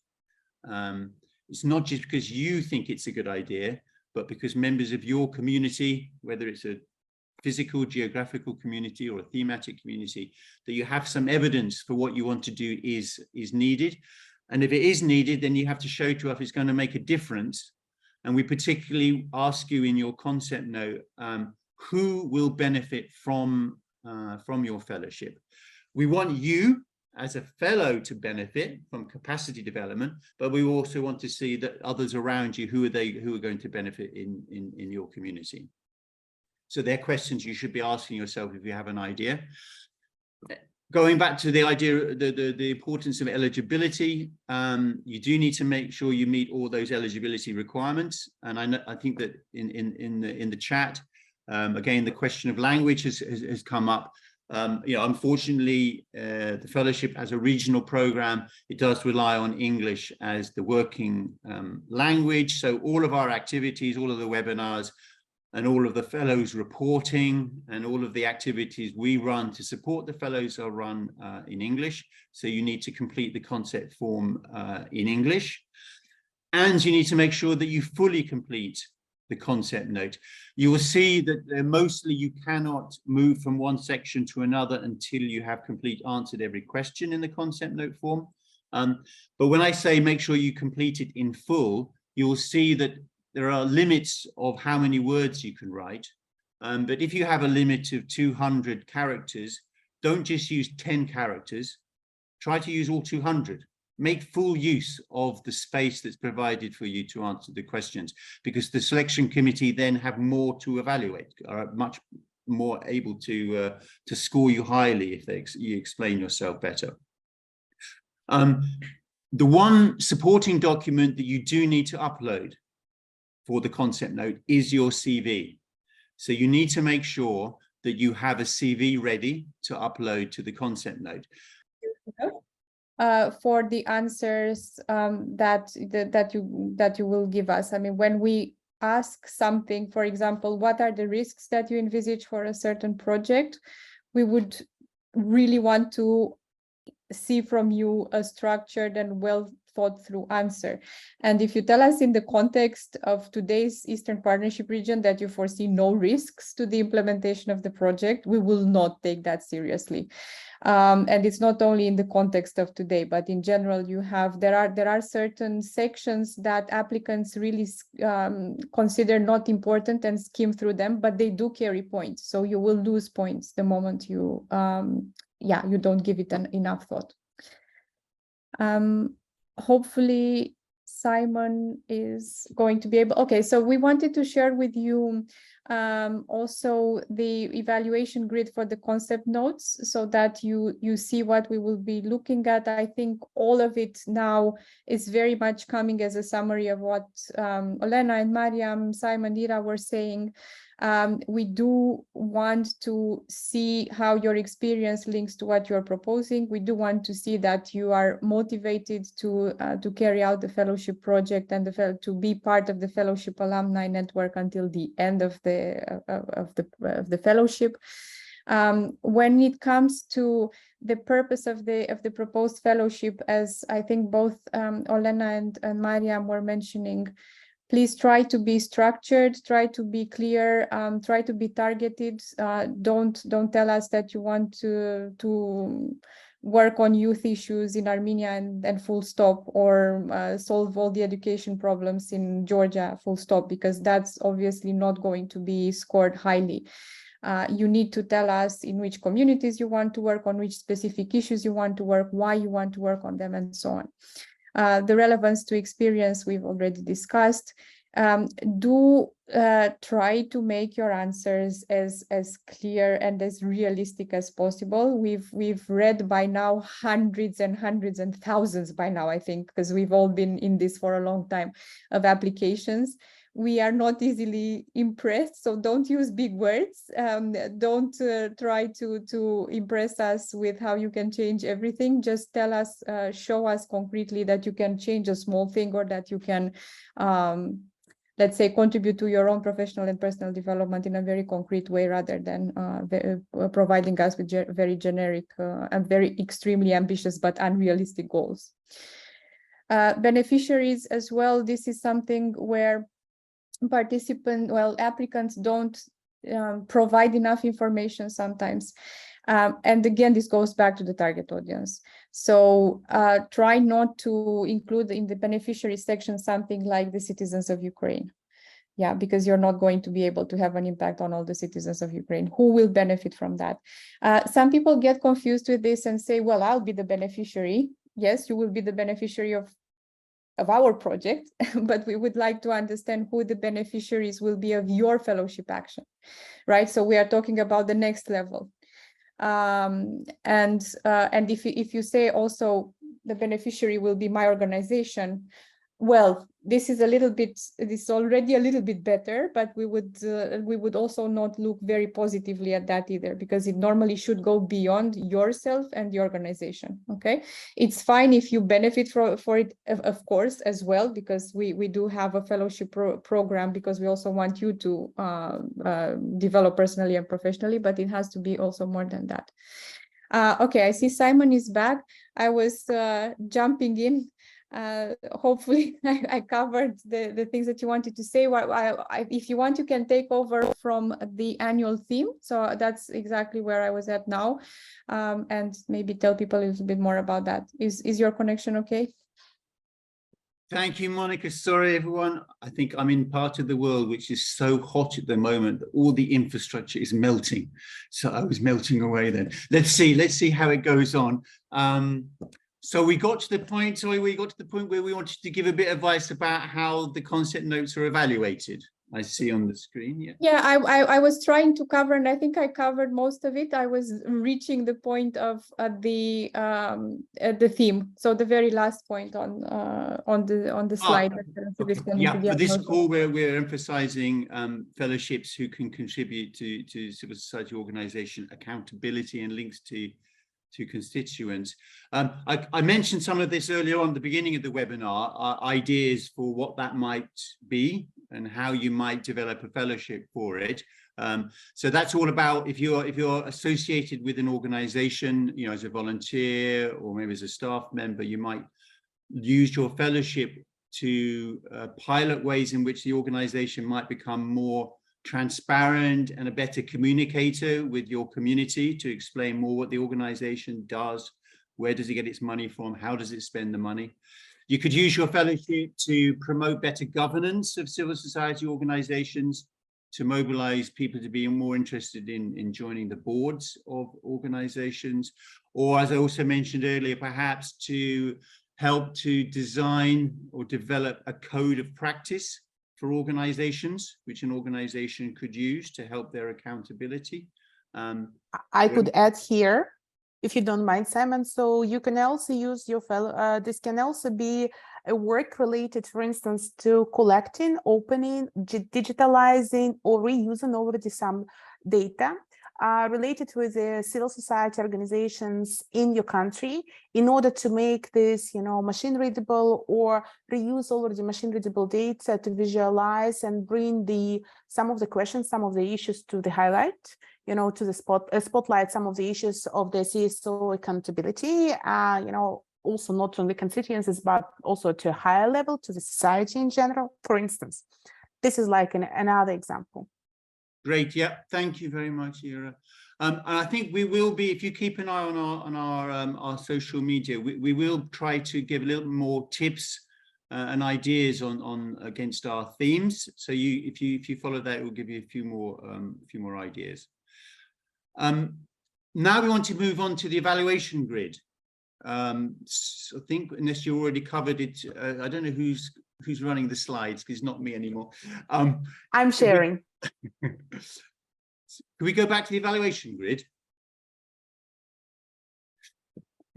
It's not just because you think it's a good idea, but because members of your community, whether it's a physical, geographical community or a thematic community, that you have some evidence for what you want to do is needed. And if it is needed, then you have to show to us if it's going to make a difference. And we particularly ask you in your concept note, who will benefit from your fellowship. We want you as a fellow to benefit from capacity development, but we also want to see that others around you, who are going to benefit in your community. So they're questions you should be asking yourself if you have an idea. Going back to the idea, the importance of eligibility, you do need to make sure you meet all those eligibility requirements. And I think that in the chat, again, the question of language has come up. Unfortunately, the fellowship as a regional program, it does rely on English as the working language. So all of our activities, all of the webinars, and all of the fellows reporting and all of the activities we run to support the fellows are run in English. So you need to complete the concept form in English. And you need to make sure that you fully complete the concept note. You will see that mostly you cannot move from one section to another until you have answered every question in the concept note form. But when I say make sure you complete it in full, you will see that there are limits of how many words you can write. But if you have a limit of 200 characters, don't just use 10 characters, try to use all 200. Make full use of the space that's provided for you to answer the questions, because the selection committee then have more to evaluate, are much more able to score you highly if you explain yourself better. The one supporting document that you do need to upload for the concept note is your CV. So you need to make sure that you have a CV ready to upload to the concept note.
For the answers that you will give us. I mean, when we ask something, for example, what are the risks that you envisage for a certain project, we would really want to see from you a structured and well thought through answer. And if you tell us in the context of today's Eastern Partnership region that you foresee no risks to the implementation of the project, we will not take that seriously. And it's not only in the context of today, but in general, there are certain sections that applicants really consider not important and skim through them, but they do carry points. So you will lose points the moment you don't give it enough thought. hopefully Simon is going to be able. Okay, so we wanted to share with you also the evaluation grid for the concept notes, so that you see what we will be looking at. I think all of it now is very much coming as a summary of what Olena and Mariam, Simon, Ira were saying. We do want to see how your experience links to what you're proposing. We do want to see that you are motivated to carry out the fellowship project and to be part of the fellowship alumni network until the end of the fellowship. When it comes to the purpose of the proposed fellowship, as I think both Olena and Mariam were mentioning, please try to be structured, try to be clear, try to be targeted. Don't tell us that you want to work on youth issues in Armenia and full stop, or solve all the education problems in Georgia, full stop, because that's obviously not going to be scored highly. You need to tell us in which communities you want to work, on which specific issues you want to work, why you want to work on them, and so on. The relevance to experience we've already discussed. Do try to make your answers as clear and as realistic as possible. We've read by now hundreds and hundreds and thousands by now, I think, because we've all been in this for a long time, of applications. We are not easily impressed, so don't use big words. Don't try to impress us with how you can change everything. Just tell us, show us concretely that you can change a small thing, or that you can, let's say, contribute to your own professional and personal development in a very concrete way, rather than providing us with very generic and very extremely ambitious but unrealistic goals. Beneficiaries as well. This is something where applicants don't provide enough information sometimes. And again, this goes back to the target audience. So try not to include in the beneficiary section something like the citizens of Ukraine. Yeah, because you're not going to be able to have an impact on all the citizens of Ukraine. Who will benefit from that? Some people get confused with this and say, well, I'll be the beneficiary. Yes, you will be the beneficiary of our project, but we would like to understand who the beneficiaries will be of your fellowship action, right? So we are talking about the next level. And if you say also the beneficiary will be my organization, well, this is already a little bit better, but we would also not look very positively at that either, because it normally should go beyond yourself and the organization. Okay, it's fine if you benefit for it, of course, as well, because we do have a fellowship program, because we also want you to develop personally and professionally, but it has to be also more than that. Okay, I see Simon is back. I was jumping in. Hopefully I covered the things that you wanted to say. If you want, you can take over from the annual theme. So that's exactly where I was at now, and maybe tell people a little bit more about that. Is your connection okay?
Thank you, Monica. Sorry, everyone. I think I'm in part of the world which is so hot at the moment that all the infrastructure is melting. So I was melting away then. Let's see how it goes on. So we got to the point where we wanted to give a bit of advice about how the concept notes are evaluated. I see on the screen. Yeah,
I was trying to cover, and I think I covered most of it. I was reaching the point of the theme, so the very last point on the slide.
Okay. Yeah, for this call we're emphasizing fellowships who can contribute to civil society organization accountability and links to constituents. I mentioned some of this earlier on the beginning of the webinar, ideas for what that might be and how you might develop a fellowship for it. So that's all about if you're associated with an organization, you know, as a volunteer or maybe as a staff member, you might use your fellowship to pilot ways in which the organization might become more transparent and a better communicator with your community, to explain more what the organization does, where does it get its money from, how does it spend the money. You could use your fellowship to promote better governance of civil society organizations, to mobilize people to be more interested in joining the boards of organizations, or as I also mentioned earlier, perhaps to help to design or develop a code of practice for organizations, which an organization could use to help their accountability.
I could add here, if you don't mind, Simon, so you can also use your fellow, this can also be a work related, for instance, to collecting, opening, digitalizing, or reusing already some data related with the civil society organizations in your country in order to make this, machine readable, or reuse already machine readable data to visualize and bring some of the questions, some of the issues to the highlight, to the spotlight some of the issues of the CSO accountability, also not only constituencies, but also to a higher level, to the society in general. For instance, this is like another example.
Great. Yeah. Thank you very much, Ira. And I think we will be, if you keep an eye on our social media, we will try to give a little more tips and ideas on against our themes. So if you follow that, it will give you a few more ideas. Now we want to move on to the evaluation grid. So I think, unless you already covered it, I don't know who's running the slides, because it's not me anymore.
I'm sharing.
Can we go back to the evaluation grid?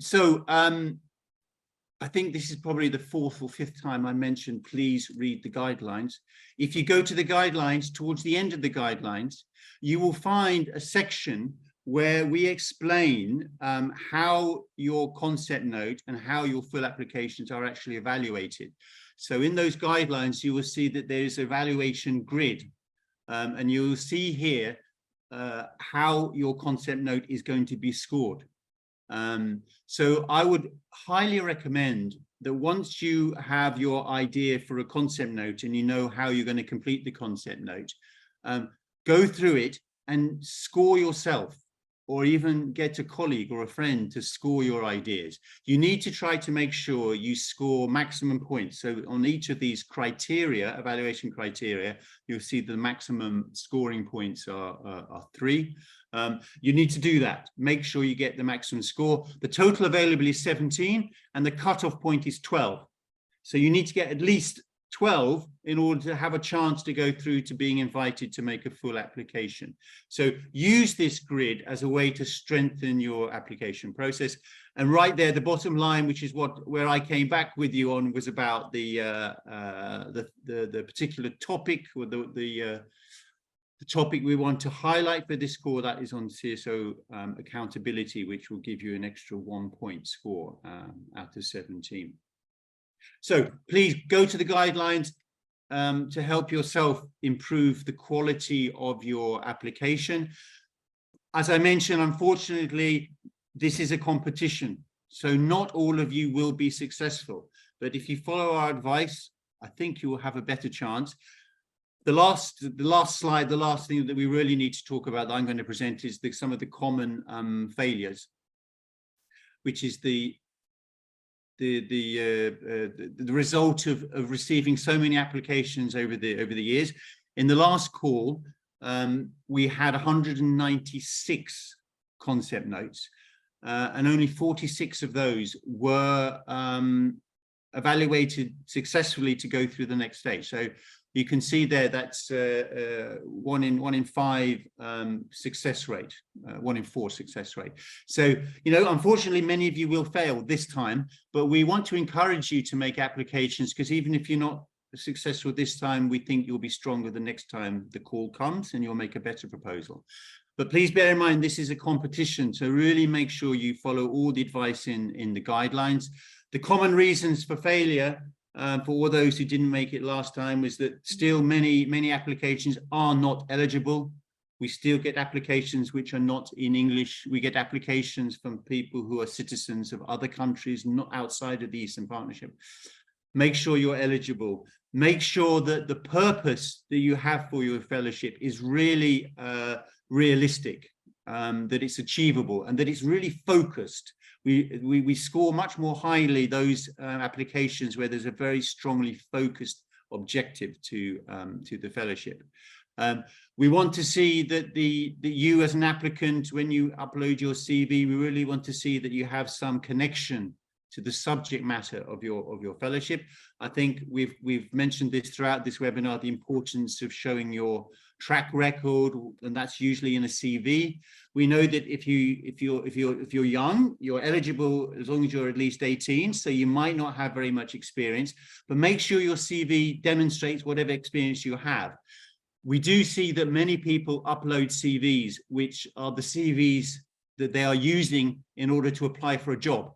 So I think this is probably the 4th or 5th time I mentioned, please read the guidelines. If you go to the guidelines, towards the end of the guidelines, you will find a section where we explain how your concept note and how your full applications are actually evaluated. So in those guidelines, you will see that there is an evaluation grid, and you will see here how your concept note is going to be scored. So I would highly recommend that once you have your idea for a concept note and you know how you're going to complete the concept note, go through it and score yourself, or even get a colleague or a friend to score your ideas. You need to try to make sure you score maximum points. So on each of these criteria, evaluation criteria, you'll see the maximum scoring points are 3. You need to do that. Make sure you get the maximum score. The total available is 17 and the cutoff point is 12. So you need to get at least 12 in order to have a chance to go through to being invited to make a full application. So use this grid as a way to strengthen your application process. And right there, the bottom line, which is where I came back with you on, was about the particular topic, or the topic we want to highlight for this score. That is on CSO accountability, which will give you an extra 1 point score out of 17. So please go to the guidelines to help yourself improve the quality of your application. As I mentioned, unfortunately, this is a competition, so not all of you will be successful. But if you follow our advice, I think you will have a better chance. The last slide, the last thing that we really need to talk about that I'm going to present is some of the common failures, which is the result of receiving so many applications over the years. In the last call, we had 196 concept notes, and only 46 of those were evaluated successfully to go through the next stage. So you can see there that's 1 in 5 success rate, 1 in 4 success rate. So, unfortunately, many of you will fail this time, but we want to encourage you to make applications, because even if you're not successful this time, we think you'll be stronger the next time the call comes and you'll make a better proposal. But please bear in mind, this is a competition, so really make sure you follow all the advice in the guidelines. The common reasons for failure for all those who didn't make it last time was that still many applications are not eligible. We still get applications which are not in English. We get applications from people who are citizens of other countries, not outside of the Eastern Partnership. Make sure you're eligible. Make sure that the purpose that you have for your fellowship is really realistic, that it's achievable, and that it's really focused. We score much more highly those applications where there's a very strongly focused objective to the fellowship. We want to see that you as an applicant, when you upload your CV, we really want to see that you have some connection to the subject matter of your fellowship. I think we've mentioned this throughout this webinar, the importance of showing your track record, and that's usually in a CV. We know that if you're young, you're eligible as long as you're at least 18, so you might not have very much experience, but make sure your CV demonstrates whatever experience you have. We do see that many people upload CVs, which are the CVs that they are using in order to apply for a job.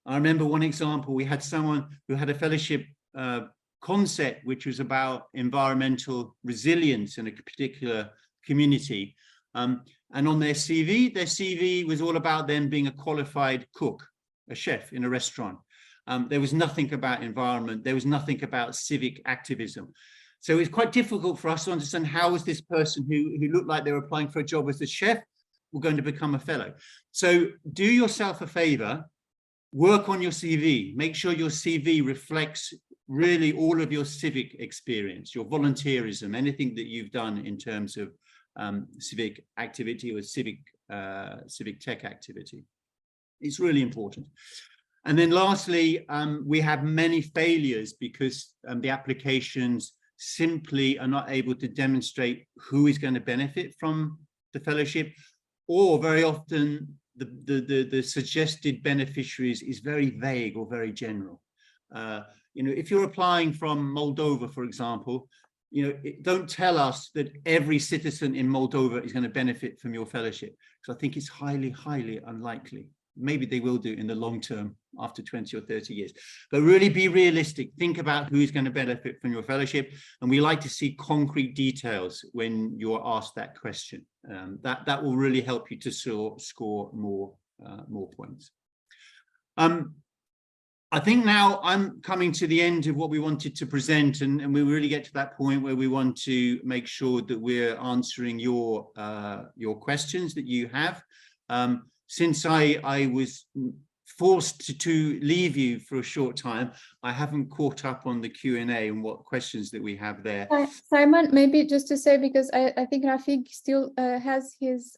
I remember one example, we had someone who had a fellowship concept, which was about environmental resilience in a particular community. And on their CV was all about them being a qualified cook, a chef in a restaurant. There was nothing about environment. There was nothing about civic activism. So it's quite difficult for us to understand how is this person who looked like they were applying for a job as a chef were going to become a fellow. So do yourself a favor, work on your CV, make sure your CV reflects really all of your civic experience, your volunteerism, anything that you've done in terms of civic activity or civic tech activity. It's really important. And then lastly, we have many failures because the applications simply are not able to demonstrate who is going to benefit from the fellowship, or very often the suggested beneficiaries is very vague or very general. You know, if you're applying from Moldova, for example, you know, don't tell us that every citizen in Moldova is going to benefit from your fellowship, because I think it's highly, highly unlikely. Maybe they will do in the long term after 20 or 30 years, but really be realistic. Think about who's going to benefit from your fellowship. And we like to see concrete details when you're asked that question. That will really help you to score more points. I think now I'm coming to the end of what we wanted to present, and we really get to that point where we want to make sure that we're answering your questions that you have. Since I was forced to leave you for a short time, I haven't caught up on the Q&A and what questions that we have there.
Simon, maybe just to say, because I think Rafik still has his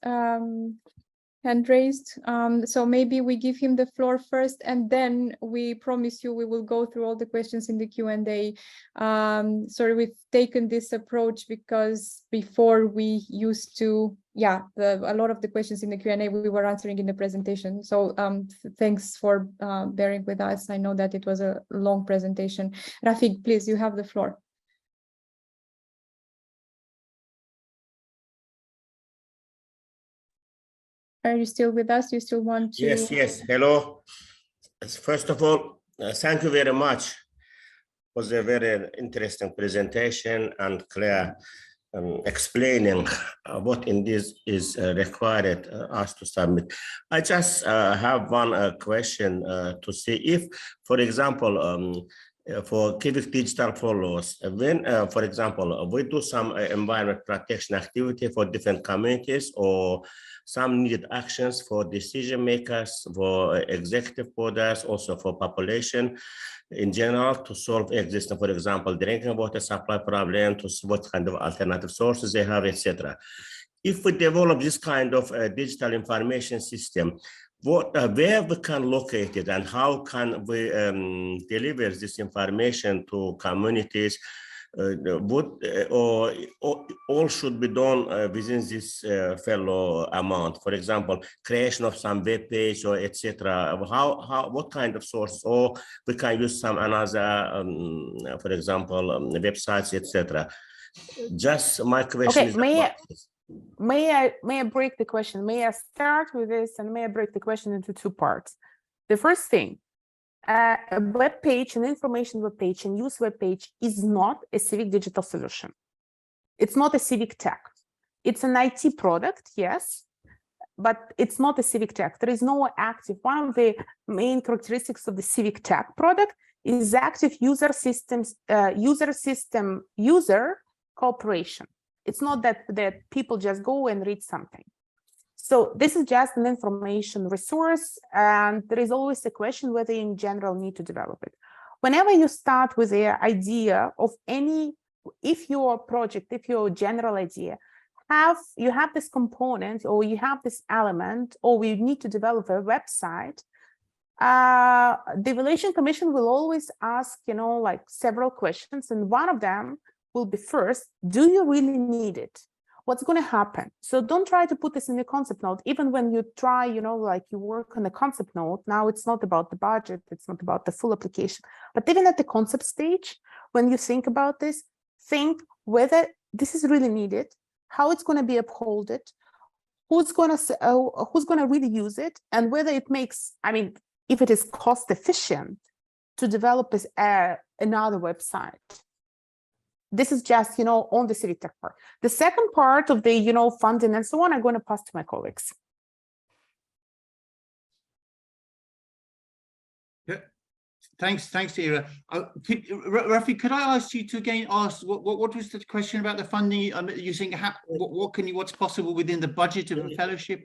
hand raised. So maybe we give him the floor first, and then we promise you we will go through all the questions in the Q&A. Sorry, we've taken this approach because before we used to, a lot of the questions in the Q&A we were answering in the presentation. So thanks for bearing with us. I know that it was a long presentation. Rafik, please, you have the floor. Are you still with us? You still want to?
Yes. Hello. First of all, thank you very much. It was a very interesting presentation and clear explaining what in this is required us to submit. I just have one question to see if, for example, for Civic Digital Follows, when, for example, we do some environment protection activity for different communities or some needed actions for decision makers, for executive bodies, also for population in general to solve existing, for example, drinking water supply problem, to see what kind of alternative sources they have, etc. If we develop this kind of digital information system, where we can locate it and how can we deliver this information to communities? All should be done within this fellow amount. For example, creation of some web page or etc. What kind of source? Or we can use some another, for example, websites, etc. Just my question.
Okay, may I break the question? May I start with this, and may I break the question into two parts? The first thing, a web page, an information web page, and use web page is not a civic digital solution. It's not a civic tech. It's an IT product, yes, but it's not a civic tech. There is no active. One of the main characteristics of the civic tech product is active user cooperation. It's not that people just go and read something. So this is just an information resource, and there is always a question whether you in general need to develop it. Whenever you start with the idea of if your project, if your general idea, you have this component or you have this element, or we need to develop a website, The evaluation commission will always ask, like several questions, and one of them will be first, do you really need it? What's going to happen? So don't try to put this in the concept note. Even when you try, like you work on the concept note, now it's not about the budget, it's not about the full application. But even at the concept stage, when you think about this, think whether this is really needed, how it's going to be upholded, who's going to really use it, and whether it makes, if it is cost efficient to develop this another website. This is just, on the civic tech part. The second part of the, funding and so on, I'm going to pass to my colleagues.
Yeah. Thanks, Ira. Rafi, could I ask you to again ask what was the question about the funding? You think what's possible within the budget of a fellowship?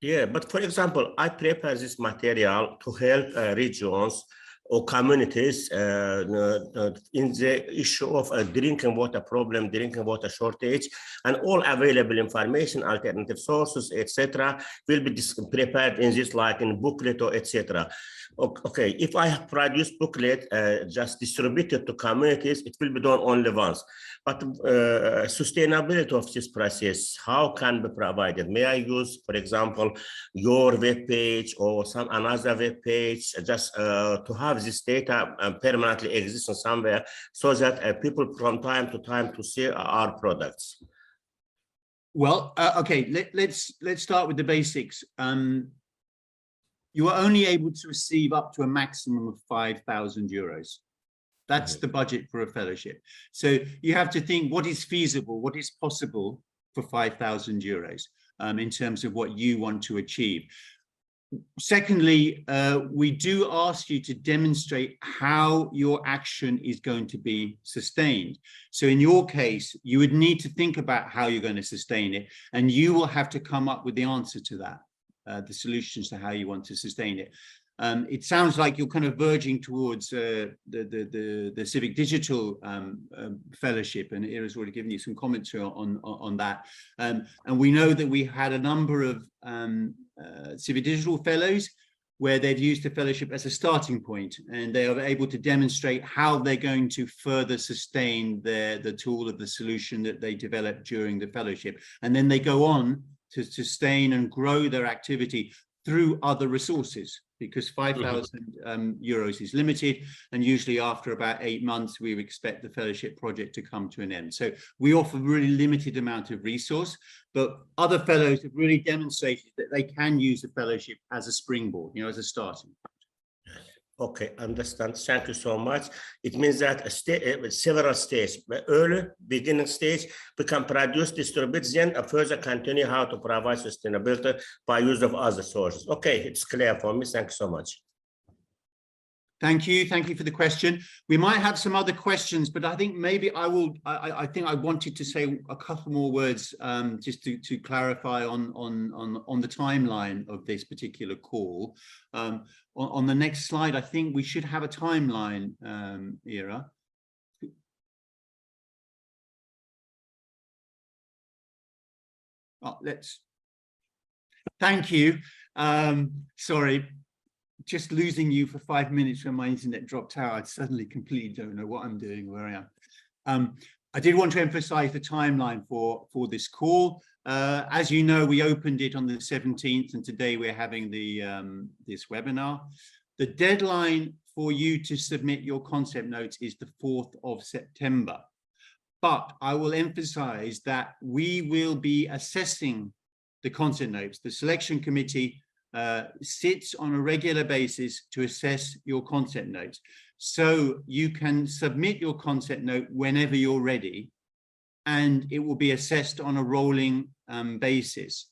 Yeah, but for example, I prepare this material to help regions or communities in the issue of a drinking water problem, drinking water shortage, and all available information, alternative sources, etc., will be prepared in this, like in booklet or etc. Okay, if I produce booklet just distributed to communities, it will be done only once. But sustainability of this process, how can be provided? May I use, for example, your web page or some another web page, just to have this data permanently existing somewhere, so that people from time to time to see our products?
Well, okay, let's start with the basics. You are only able to receive up to a maximum of 5,000 euros. That's the budget for a fellowship. So you have to think what is feasible, what is possible for 5,000 euros in terms of what you want to achieve. Secondly, we do ask you to demonstrate how your action is going to be sustained. So in your case, you would need to think about how you're going to sustain it, and you will have to come up with the answer to that, the solutions to how you want to sustain it. It sounds like you're kind of verging towards the Civic Digital Fellowship, and Ira's already given you some commentary on that. And we know that we had a number of Civic Digital Fellows where they've used the fellowship as a starting point, and they are able to demonstrate how they're going to further sustain the tool of the solution that they developed during the fellowship. And then they go on to sustain and grow their activity through other resources, because 5,000 euros is limited, and usually after about 8 months we expect the fellowship project to come to an end. So we offer really limited amount of resource, but other fellows have really demonstrated that they can use the fellowship as a springboard, as a starting point.
Okay, understand. Thank you so much. It means that several stages, early beginning stage, we can produce, distribute, then further continue how to provide sustainability by use of other sources. Okay, it's clear for me. Thank you so much.
Thank you for the question. We might have some other questions, but I think maybe I wanted to say a couple more words just to clarify on the timeline of this particular call. On the next slide, I think we should have a timeline, Ira. Thank you. Sorry. Just losing you for 5 minutes when my internet dropped out. I suddenly completely don't know what I'm doing, where I am. I did want to emphasize the timeline for this call. As you know, we opened it on the 17th, and today we're having this webinar. The deadline for you to submit your concept notes is the 4th of September. But I will emphasize that we will be assessing the concept notes. The selection committee sits on a regular basis to assess your concept notes. So you can submit your concept note whenever you're ready, and it will be assessed on a rolling basis.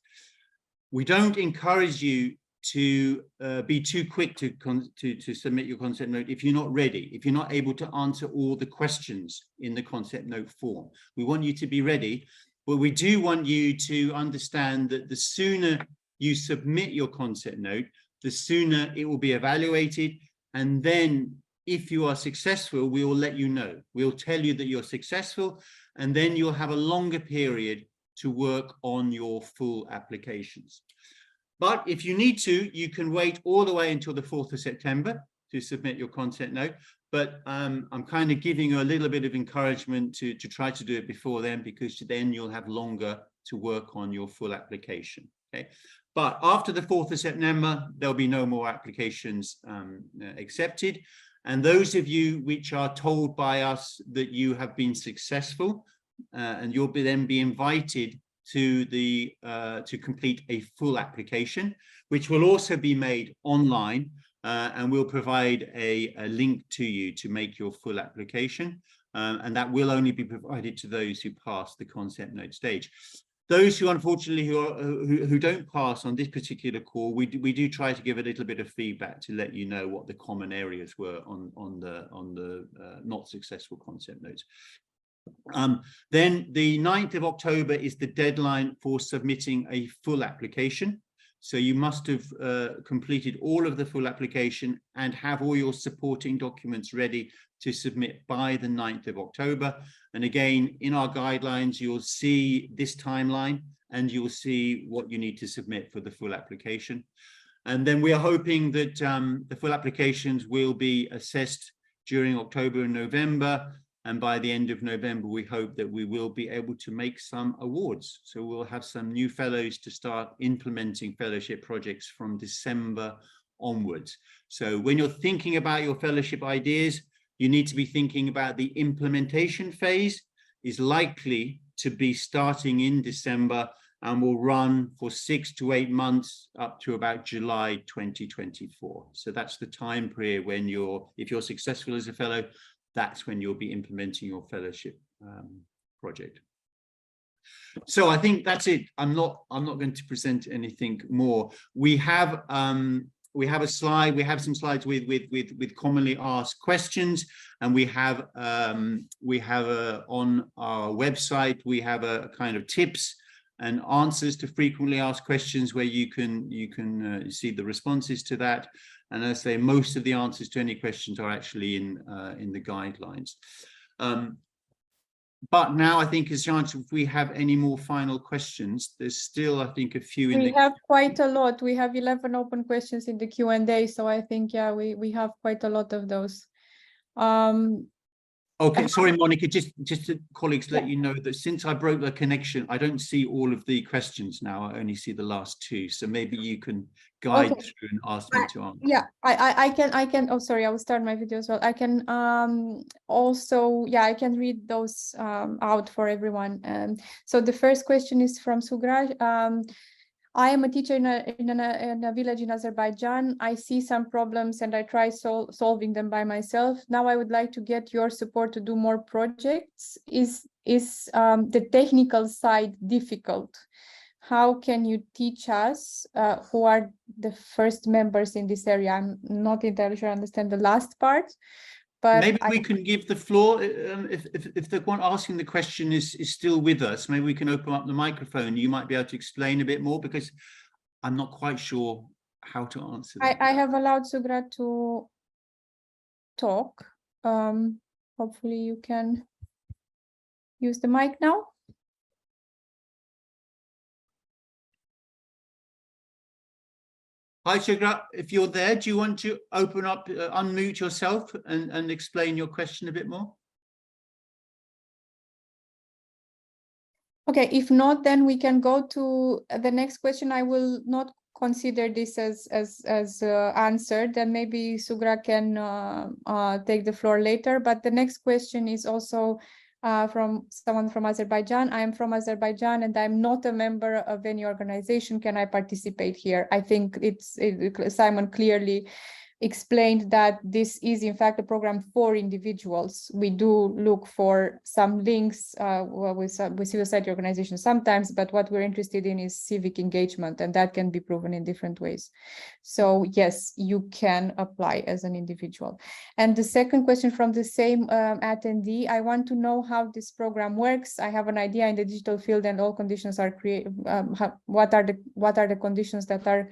We don't encourage you to be too quick to submit your concept note if you're not ready, if you're not able to answer all the questions in the concept note form. We want you to be ready, but we do want you to understand that the sooner you submit your concept note, the sooner it will be evaluated. And then if you are successful, we will let you know. We'll tell you that you're successful, and then you'll have a longer period to work on your full applications. But if you need to, you can wait all the way until the 4th of September to submit your concept note. But I'm kind of giving you a little bit of encouragement to try to do it before then, because then you'll have longer to work on your full application. Okay. But after the 4th of September, there'll be no more applications accepted. And those of you which are told by us that you have been successful, and you'll then be invited to to complete a full application, which will also be made online, and we'll provide a link to you to make your full application, and that will only be provided to those who pass the concept note stage. Those who unfortunately who don't pass on this particular call, we do try to give a little bit of feedback to let you know what the common areas were on the not successful concept notes. Then the 9th of October is the deadline for submitting a full application. So you must have completed all of the full application and have all your supporting documents ready to submit by the 9th of October. And again, in our guidelines, you'll see this timeline and you'll see what you need to submit for the full application. And then we are hoping that the full applications will be assessed during October and November. And by the end of November, we hope that we will be able to make some awards. So we'll have some new fellows to start implementing fellowship projects from December onwards. So when you're thinking about your fellowship ideas, you need to be thinking about the implementation phase is likely to be starting in December and will run for 6 to 8 months up to about July 2024. So that's the time period when if you're successful as a fellow, that's when you'll be implementing your fellowship project. So I think that's it. I'm not going to present anything more. We have a slide. We have some slides with commonly asked questions, and we have on our website we have a kind of tips and answers to frequently asked questions where you can see the responses to that. And as I say, most of the answers to any questions are actually in the guidelines. But now I think, as chance, if we have any more final questions, there's still, I think, a few in
We have quite a lot. We have 11 open questions in the Q&A. So I think, yeah, we have quite a lot of those.
Okay, sorry, Monica, just to colleagues let you know that since I broke the connection, I don't see all of the questions now. I only see the last two. So maybe you can guide through and ask me to answer.
Yeah, I can. Oh, sorry, I will start my video as well. I can also, yeah, I can read those out for everyone. So the first question is from Sugraj. I am a teacher in a village in Azerbaijan. I see some problems and I try solving them by myself. Now I would like to get your support to do more projects. Is the technical side difficult? How can you teach us who are the first members in this area? I'm not entirely sure I understand the last part. But
maybe we can give the floor, if the one asking the question is still with us, maybe we can open up the microphone. You might be able to explain a bit more, because I'm not quite sure how to answer that.
I have allowed Sugra to talk. Hopefully you can use the mic now.
Hi, Sugra, if you're there, do you want to open up, unmute yourself and explain your question a bit more?
Okay, if not, then we can go to the next question. I will not consider this as answered, then maybe Sugra can take the floor later. But the next question is also from someone from Azerbaijan. I am from Azerbaijan and I'm not a member of any organization. Can I participate here? I think Simon clearly explained that this is in fact a program for individuals. We do look for some links with civil society organizations sometimes, but what we're interested in is civic engagement, and that can be proven in different ways. So yes, you can apply as an individual. And the second question from the same attendee, I want to know how this program works. I have an idea in the digital field and all conditions are what are the conditions that are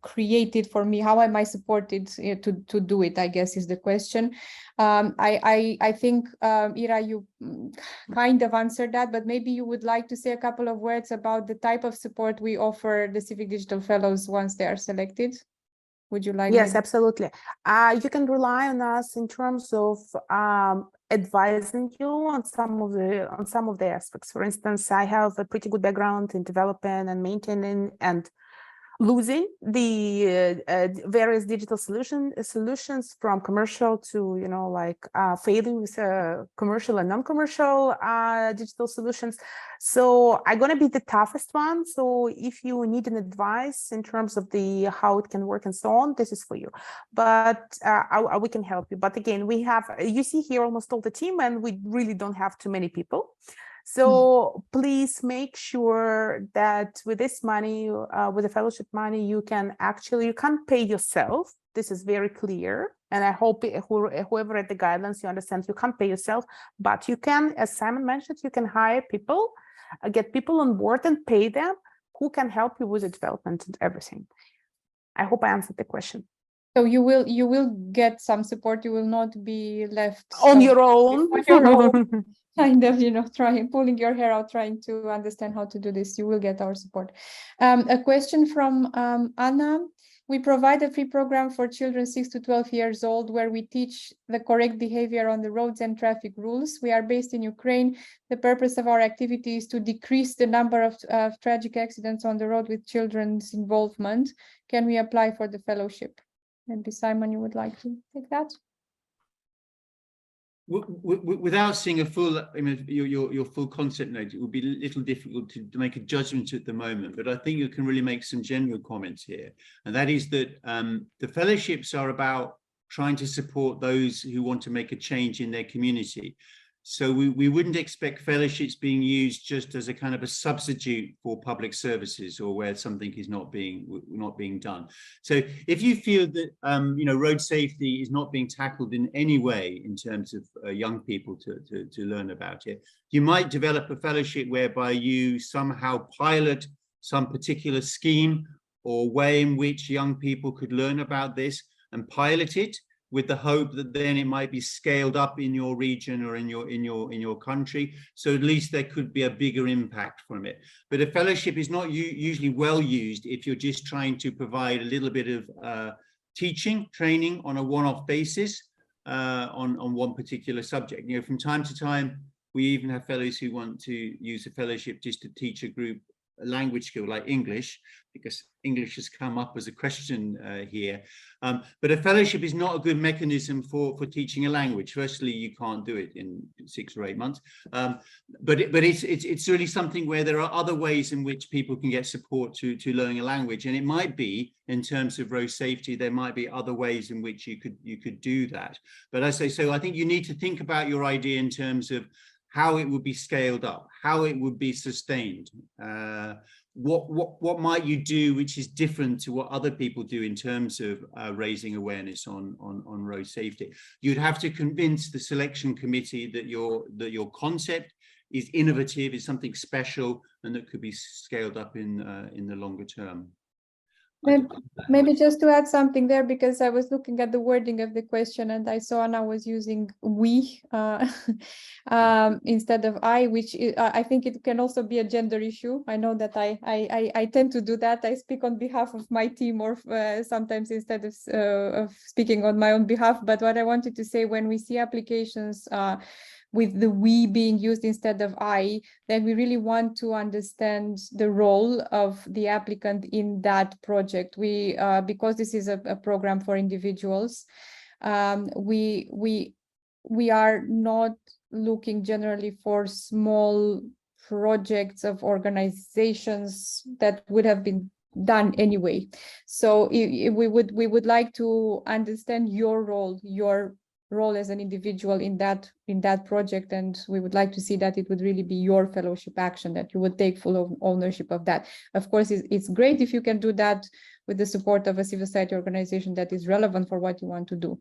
created for me? How am I supported to do it, I guess, is the question. I think, Ira, you kind of answered that, but maybe you would like to say a couple of words about the type of support we offer the Civic Digital Fellows once they are selected. Would you like?
Yes, absolutely. You can rely on us in terms of advising you on some of the aspects. For instance, I have a pretty good background in developing and maintaining and losing the various digital solutions from commercial to, you know, like failing with commercial and non-commercial digital solutions. So I'm going to be the toughest one. So if you need an advice in terms of the how it can work and so on, this is for you. But we can help you. But again, we have, you see here almost all the team, and we really don't have too many people. So please make sure that with this money, with the fellowship money, you can't pay yourself. This is very clear. And I hope whoever read the guidelines, you understand you can't pay yourself, but you can, as Simon mentioned, you can hire people, get people on board and pay them who can help you with the development and everything. I hope I answered the question.
So you will get some support. You will not be left
on your own.
On your own. Kind of, you know, pulling your hair out, trying to understand how to do this. You will get our support. A question from Anna. We provide a free program for children 6 to 12 years old where we teach the correct behavior on the roads and traffic rules. We are based in Ukraine. The purpose of our activity is to decrease the number of tragic accidents on the road with children's involvement. Can we apply for the fellowship? Maybe Simon, you would like to take that?
Without seeing a full, I mean, your full concept note, it would be a little difficult to make a judgment at the moment. But I think you can really make some general comments here, and that is that the fellowships are about trying to support those who want to make a change in their community. So we wouldn't expect fellowships being used just as a kind of a substitute for public services or where something is not being done. So if you feel that you know, road safety is not being tackled in any way in terms of young people to learn about it, you might develop a fellowship whereby you somehow pilot some particular scheme or way in which young people could learn about this and pilot it, with the hope that then it might be scaled up in your region or in your country. So at least there could be a bigger impact from it. But a fellowship is not usually well used if you're just trying to provide a little bit of teaching, training on a one-off basis on one particular subject. You know, from time to time, we even have fellows who want to use a fellowship just to teach a group a language skill like English, because English has come up as a question here. But a fellowship is not a good mechanism for teaching a language. Firstly, you can't do it in 6 or 8 months. But it's really something where there are other ways in which people can get support to learning a language. And it might be, in terms of road safety, there might be other ways in which you could do that. But as I say, so I think you need to think about your idea in terms of how it would be scaled up, how it would be sustained. What might you do which is different to what other people do in terms of raising awareness on road safety? You'd have to convince the selection committee that your concept is innovative, is something special, and that could be scaled up in the longer term.
Maybe just to add something there, because I was looking at the wording of the question and I saw Anna was using we instead of I, which I think it can also be a gender issue. I know that I tend to do that. I speak on behalf of my team, or sometimes instead of speaking on my own behalf. But what I wanted to say, when we see applications with the we being used instead of I, then we really want to understand the role of the applicant in that project. We, because this is a program for individuals, we are not looking generally for small projects of organizations that would have been done anyway. So we would like to understand your role as an individual in that project, and we would like to see that it would really be your fellowship action, that you would take full ownership of that. Of course, it's great if you can do that with the support of a civil society organization that is relevant for what you want to do,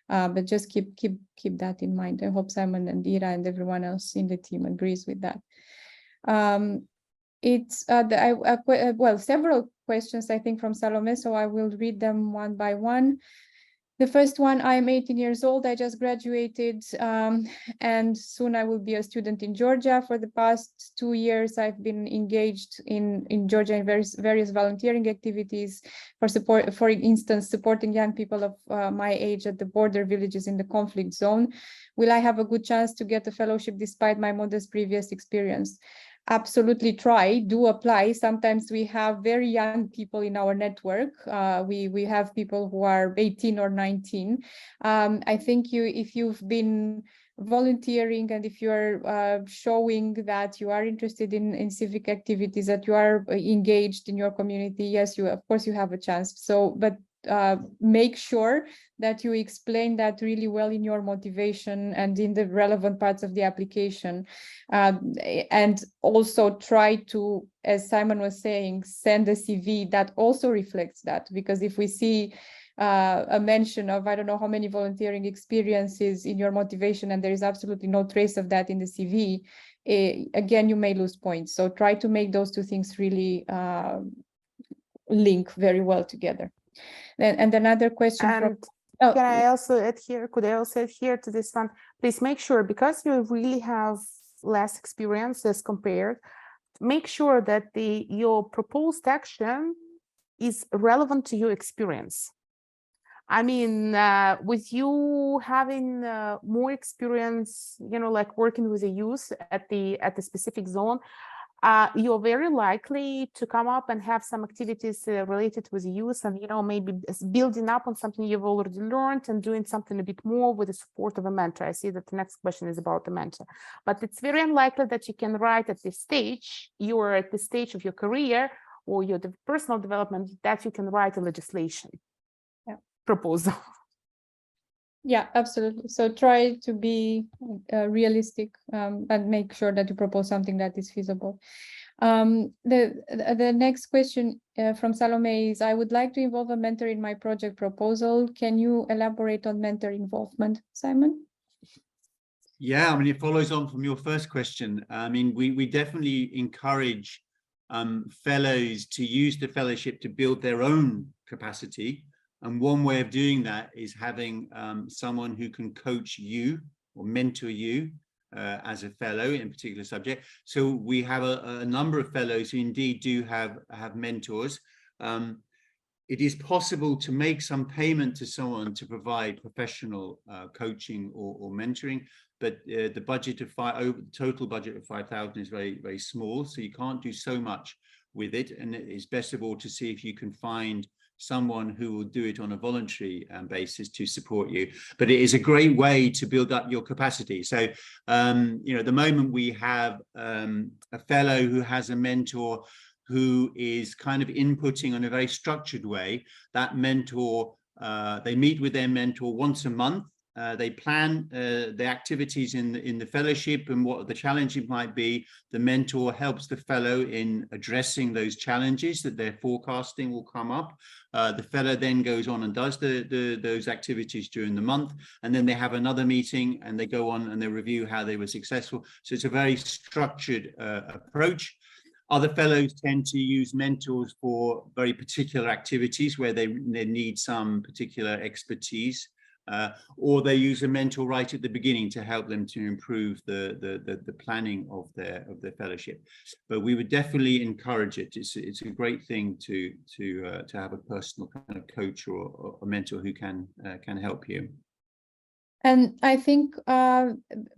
but just keep that in mind. I hope Simon and Ira and everyone else in the team agrees with that. It's well, several questions, I think, from Salome, so I will read them one by one. The first one, I'm 18 years old, I just graduated, and soon I will be a student in Georgia. For the past 2 years, I've been engaged in Georgia in various volunteering activities for instance, supporting young people of my age at the border villages in the conflict zone. Will I have a good chance to get a fellowship despite my modest previous experience? Absolutely try, do apply. Sometimes we have very young people in our network. We have people who are 18 or 19. I think if you've been volunteering and if you're showing that you are interested in civic activities, that you are engaged in your community, yes, of course you have a chance. So, but make sure that you explain that really well in your motivation and in the relevant parts of the application. And also try to, as Simon was saying, send a CV that also reflects that, because if we see a mention of, I don't know how many volunteering experiences in your motivation, and there is absolutely no trace of that in the CV, again, you may lose points. So try to make those two things really link very well together. And another question from...
Could I also adhere to this one? Please make sure, because you really have less experience as compared, make sure that your proposed action is relevant to your experience. I mean, with you having more experience, like working with the youth at the specific zone, you're very likely to come up and have some activities related with youth, and maybe building up on something you've already learned and doing something a bit more with the support of a mentor. I see that the next question is about the mentor, but it's very unlikely that you can write at this stage, you're at the stage of your career or your personal development, that you can write a legislation proposal.
Yeah, absolutely. So try to be realistic and make sure that you propose something that is feasible. The next question from Salome is, I would like to involve a mentor in my project proposal. Can you elaborate on mentor involvement, Simon?
Yeah, I mean, it follows on from your first question. I mean, we definitely encourage fellows to use the fellowship to build their own capacity. And one way of doing that is having someone who can coach you or mentor you as a fellow in a particular subject. So we have a number of fellows who indeed do have mentors. It is possible to make some payment to someone to provide professional coaching or mentoring, but the budget of total budget of 5,000 is very, very small. So you can't do so much with it. And it is best of all to see if you can find someone who will do it on a voluntary basis to support you. But it is a great way to build up your capacity. So, at the moment we have a fellow who has a mentor who is kind of inputting in a very structured way. That mentor, they meet with their mentor once a month. They plan the activities in the fellowship and what the challenges might be. The mentor helps the fellow in addressing those challenges that they're forecasting will come up. The fellow then goes on and does those activities during the month, and then they have another meeting and they go on and they review how they were successful. So it's a very structured approach. Other fellows tend to use mentors for very particular activities where they need some particular expertise. Or they use a mentor right at the beginning to help them to improve the planning of their fellowship. But we would definitely encourage it. It's a great thing to have a personal kind of coach or a mentor who can help you.
And I think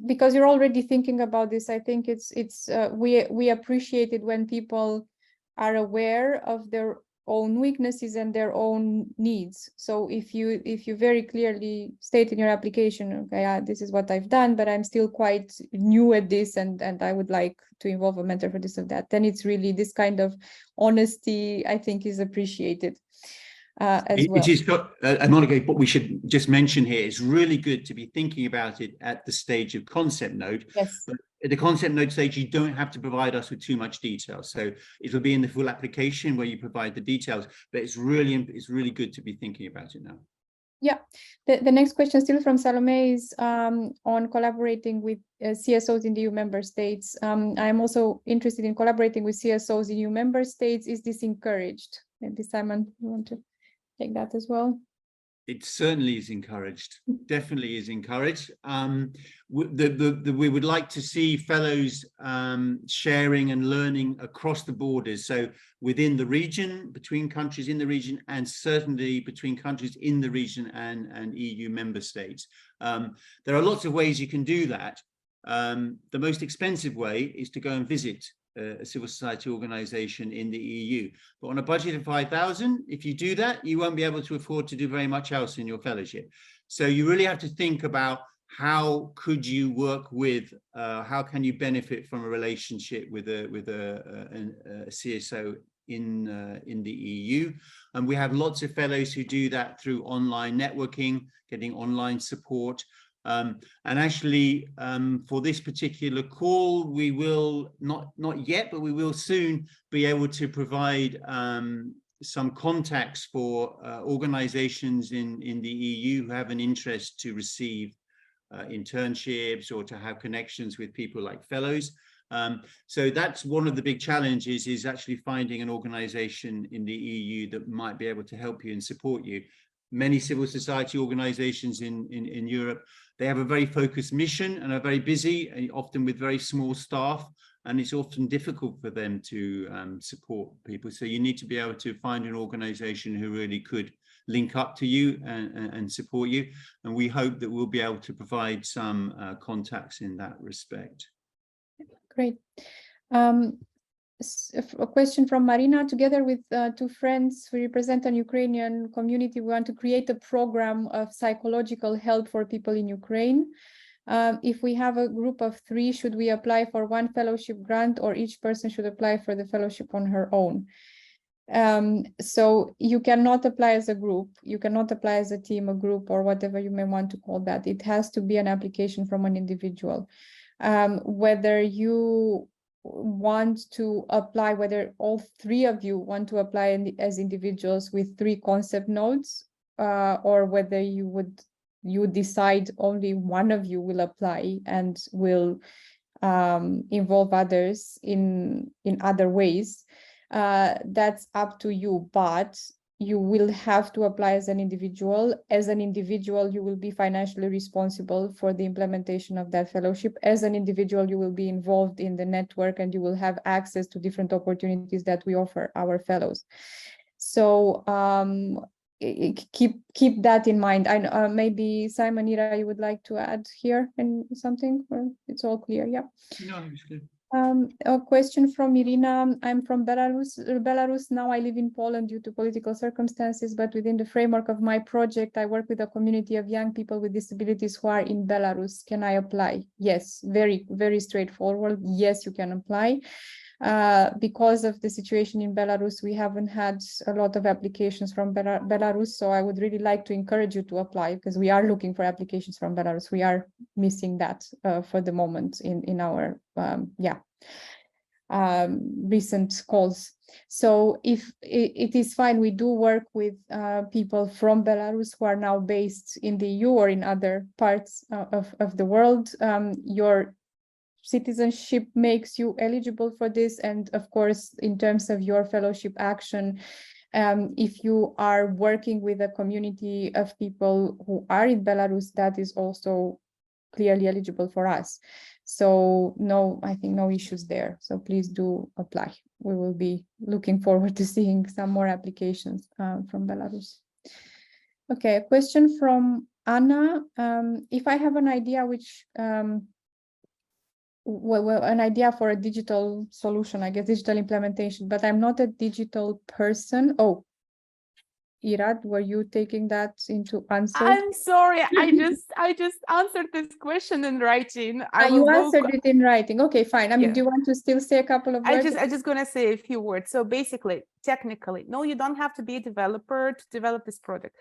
because you're already thinking about this, I think we appreciate it when people are aware of their own weaknesses and their own needs. So if you very clearly state in your application, okay, this is what I've done, but I'm still quite new at this, and I would like to involve a mentor for this or that, then it's really this kind of honesty, I think, is appreciated as well.
It is, Monica, what we should just mention here, it's really good to be thinking about it at the stage of concept note.
Yes.
But at the concept note stage, you don't have to provide us with too much detail. So it will be in the full application where you provide the details, but it's really good to be thinking about it now.
Yeah, the next question still from Salome is on collaborating with CSOs in the EU member states. I'm also interested in collaborating with CSOs in EU member states. Is this encouraged? Maybe Simon, you want to take that as well?
It certainly is encouraged, definitely is encouraged. We would like to see fellows sharing and learning across the borders. So within the region, between countries in the region, and certainly between countries in the region and EU member states. There are lots of ways you can do that. The most expensive way is to go and visit a civil society organization in the EU. But on a budget of 5,000, if you do that, you won't be able to afford to do very much else in your fellowship. So you really have to think about how could you work with, how can you benefit from a relationship with a CSO in the EU. And we have lots of fellows who do that through online networking, getting online support. And actually, for this particular call, we will not yet, but we will soon be able to provide some contacts for organizations in the EU who have an interest to receive internships or to have connections with people like fellows. So that's one of the big challenges, is actually finding an organization in the EU that might be able to help you and support you. Many civil society organizations in Europe, they have a very focused mission and are very busy, and often with very small staff, and it's often difficult for them to support people. So you need to be able to find an organization who really could link up to you and support you. And we hope that we'll be able to provide some contacts in that respect.
Great. A question from Marina. Together with two friends who represent an Ukrainian community, we want to create a program of psychological help for people in Ukraine. If we have a group of 3, should we apply for one fellowship grant, or each person should apply for the fellowship on her own? So you cannot apply as a group, you cannot apply as a team, a group, or whatever you may want to call that. It has to be an application from an individual. Whether you want to apply, whether all 3 of you want to apply as individuals with 3 concept nodes, or whether you decide only one of you will apply and will involve others in other ways, that's up to you. But you will have to apply as an individual. As an individual, you will be financially responsible for the implementation of that fellowship. As an individual, you will be involved in the network, and you will have access to different opportunities that we offer our fellows. So keep that in mind. I maybe Simon, Ira, you would like to add here and something, or it's all clear? Yeah.
No, it's good.
A question from Irina. I'm from Belarus. Now I live in Poland due to political circumstances, but within the framework of my project, I work with a community of young people with disabilities who are in Belarus. Can I apply? Yes, very, very straightforward. Yes, you can apply. Because of the situation in Belarus, we haven't had a lot of applications from Belarus. So I would really like to encourage you to apply, because we are looking for applications from Belarus. We are missing that for the moment in our recent calls. So if it is fine, we do work with people from Belarus who are now based in the EU or in other parts of the world. Your citizenship makes you eligible for this. And of course, in terms of your fellowship action, if you are working with a community of people who are in Belarus, that is also clearly eligible for us. So no, I think no issues there. So please do apply. We will be looking forward to seeing some more applications from Belarus. Okay, a question from Anna. If I have an idea an idea for a digital solution, I guess digital implementation, but I'm not a digital person. Oh, Irad, were you taking that into answer?
I'm sorry, I just answered this question in writing.
You answered it in writing. Okay, fine. I mean,
Yeah.
do you want to still say a couple of words?
I just gonna say a few words. So basically, technically, no, you don't have to be a developer to develop this product.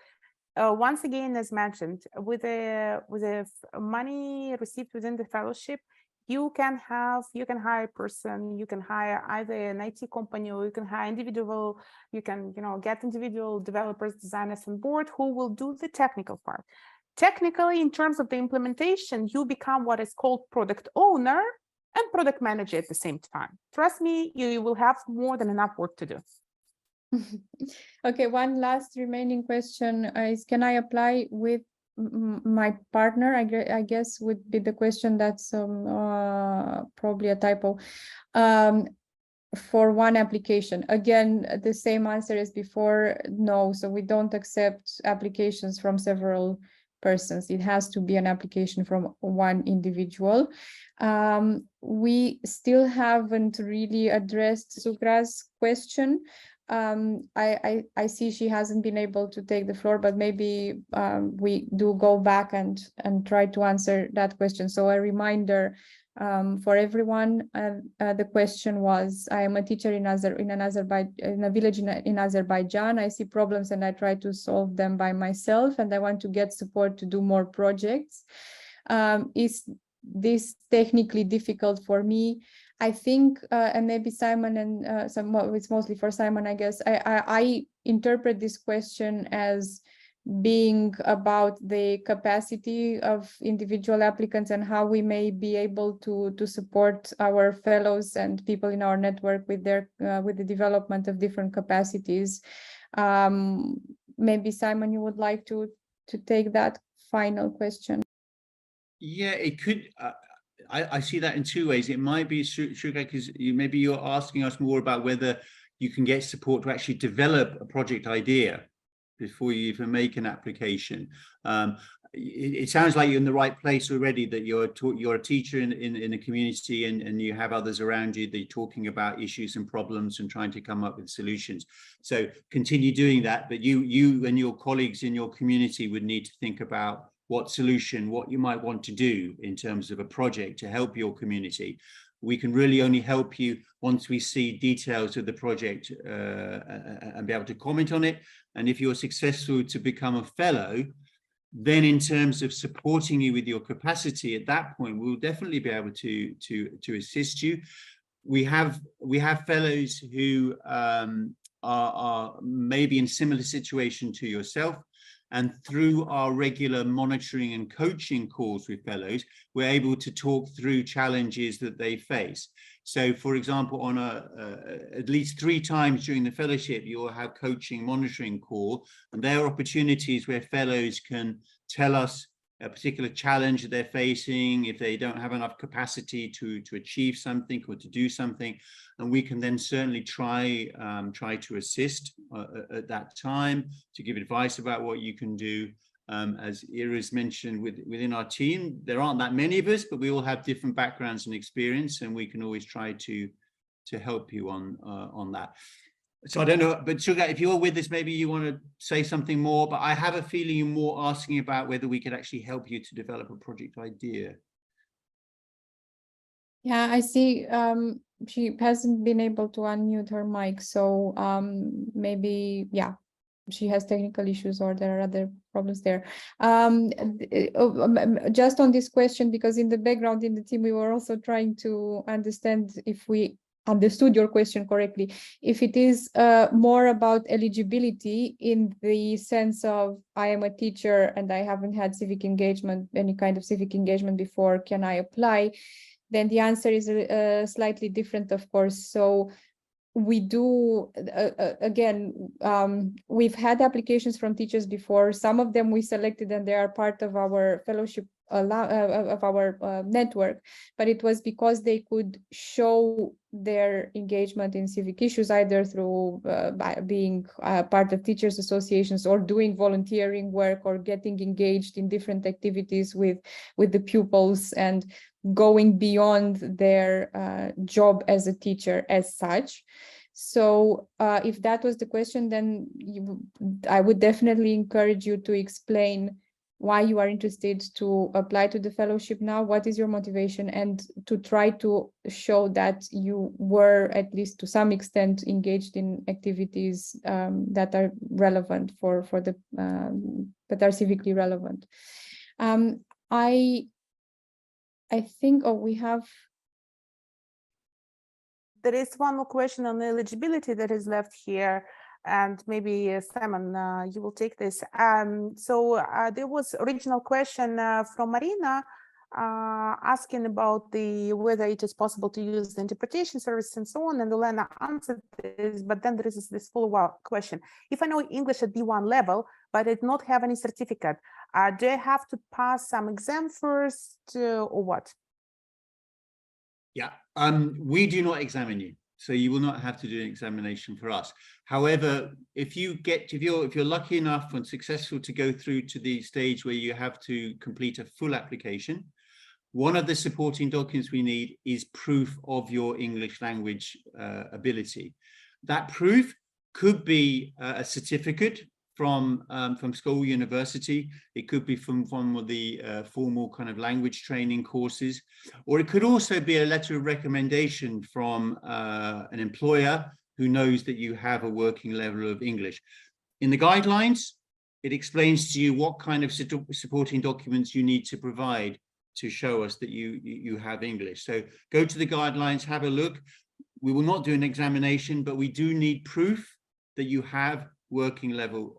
Once again, as mentioned, with the money received within the fellowship, You can hire a person, you can hire either an IT company, or you can hire individual, you can, get individual developers, designers on board who will do the technical part. Technically, in terms of the implementation, you become what is called product owner and product manager at the same time. Trust me, you will have more than enough work to do.
Okay, one last remaining question is, can I apply with my partner? I guess would be the question. That's probably a typo. For one application, again, the same answer as before, no. So we don't accept applications from several persons. It has to be an application from one individual. We still haven't really addressed Sugra's question. I see she hasn't been able to take the floor, but maybe we do go back and try to answer that question. So a reminder for everyone, the question was, I am a teacher in a village in Azerbaijan. I see problems and I try to solve them by myself, and I want to get support to do more projects. Is this technically difficult for me? I think, and maybe Simon and it's mostly for Simon, I guess, I interpret this question as being about the capacity of individual applicants and how we may be able to support our fellows and people in our network with the development of different capacities. Maybe Simon, you would like to take that final question.
Yeah, it could. I see that in two ways. It might be, Sugar, because maybe you're asking us more about whether you can get support to actually develop a project idea before you even make an application. It sounds like you're in the right place already, that you're a teacher in a community, and you have others around you that you're talking about issues and problems and trying to come up with solutions. So continue doing that, but you and your colleagues in your community would need to think about what you might want to do in terms of a project to help your community. We can really only help you once we see details of the project and be able to comment on it. And if you're successful to become a fellow, then in terms of supporting you with your capacity, at that point, we'll definitely be able to assist you. We have fellows who are maybe in similar situation to yourself. And through our regular monitoring and coaching calls with fellows, we're able to talk through challenges that they face. So, for example, on at least 3 times during the fellowship, you'll have coaching monitoring call, and there are opportunities where fellows can tell us a particular challenge that they're facing, if they don't have enough capacity to achieve something or to do something, and we can then certainly try to assist at that time, to give advice about what you can do. As Ira's mentioned, within our team, there aren't that many of us, but we all have different backgrounds and experience, and we can always try to help you on that. So I don't know, but Sugar, if you're with us, maybe you want to say something more, but I have a feeling you're more asking about whether we could actually help you to develop a project idea.
Yeah, I see she hasn't been able to unmute her mic, so maybe, yeah, she has technical issues or there are other problems there. Just on this question, because in the background in the team, we were also trying to understand if we understood your question correctly, if it is more about eligibility in the sense of I am a teacher and I haven't had civic engagement, any kind of civic engagement before, can I apply? Then the answer is slightly different, of course. So we do, again, we've had applications from teachers before. Some of them we selected and they are part of our fellowship of our network, but it was because they could show their engagement in civic issues, either through by being part of teachers associations or doing volunteering work or getting engaged in different activities with the pupils and going beyond their job as a teacher as such. So if that was the question, then I would definitely encourage you to explain why you are interested to apply to the fellowship now, what is your motivation, and to try to show that you were, at least to some extent, engaged in activities that are relevant for the that are civically relevant. I think, oh, we have,
There is one more question on eligibility that is left here, and maybe Simon, you will take this. There was original question from Marina asking about whether it is possible to use the interpretation service and so on, and Olena answered this, but then there is this follow-up question. If I know English at B1 level, but I do not have any certificate, do I have to pass some exam first or what?
Yeah, we do not examine you, so you will not have to do an examination for us. However, if you're lucky enough and successful to go through to the stage where you have to complete a full application, one of the supporting documents we need is proof of your English language ability. That proof could be a certificate from school, university. It could be from one of the formal kind of language training courses, or it could also be a letter of recommendation from an employer who knows that you have a working level of English. In the guidelines, it explains to you what kind of supporting documents you need to provide to show us that you have English. So go to the guidelines, have a look. We will not do an examination, but we do need proof that you have working level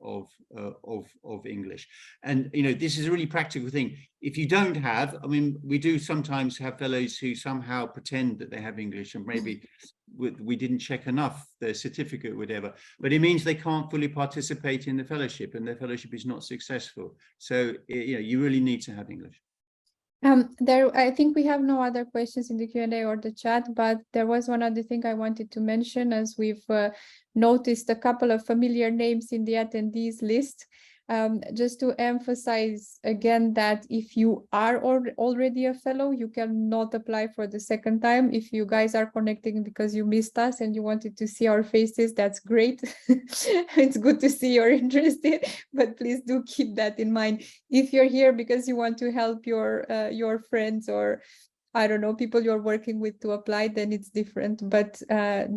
of English. And this is a really practical thing. If you don't have, I mean, we do sometimes have fellows who somehow pretend that they have English, and maybe we didn't check enough their certificate or whatever, but it means they can't fully participate in the fellowship, and their fellowship is not successful. So you really need to have English.
I think we have no other questions in the Q&A or the chat, but there was one other thing I wanted to mention, as we've noticed a couple of familiar names in the attendees list. Just to emphasize again that if you are already a fellow, you cannot apply for the second time. If you guys are connecting because you missed us and you wanted to see our faces, that's great. It's good to see you're interested, but please do keep that in mind. If you're here because you want to help your friends, or I don't know, people you're working with to apply, then it's different. But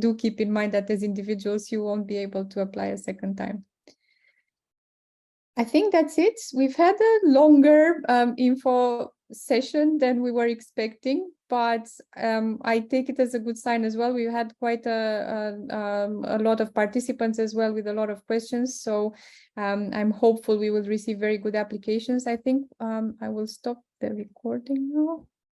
do keep in mind that as individuals, you won't be able to apply a second time. I think that's it. We've had a longer info session than we were expecting, but I take it as a good sign as well. We had quite a lot of participants as well with a lot of questions. So I'm hopeful we will receive very good applications. I think I will stop the recording now.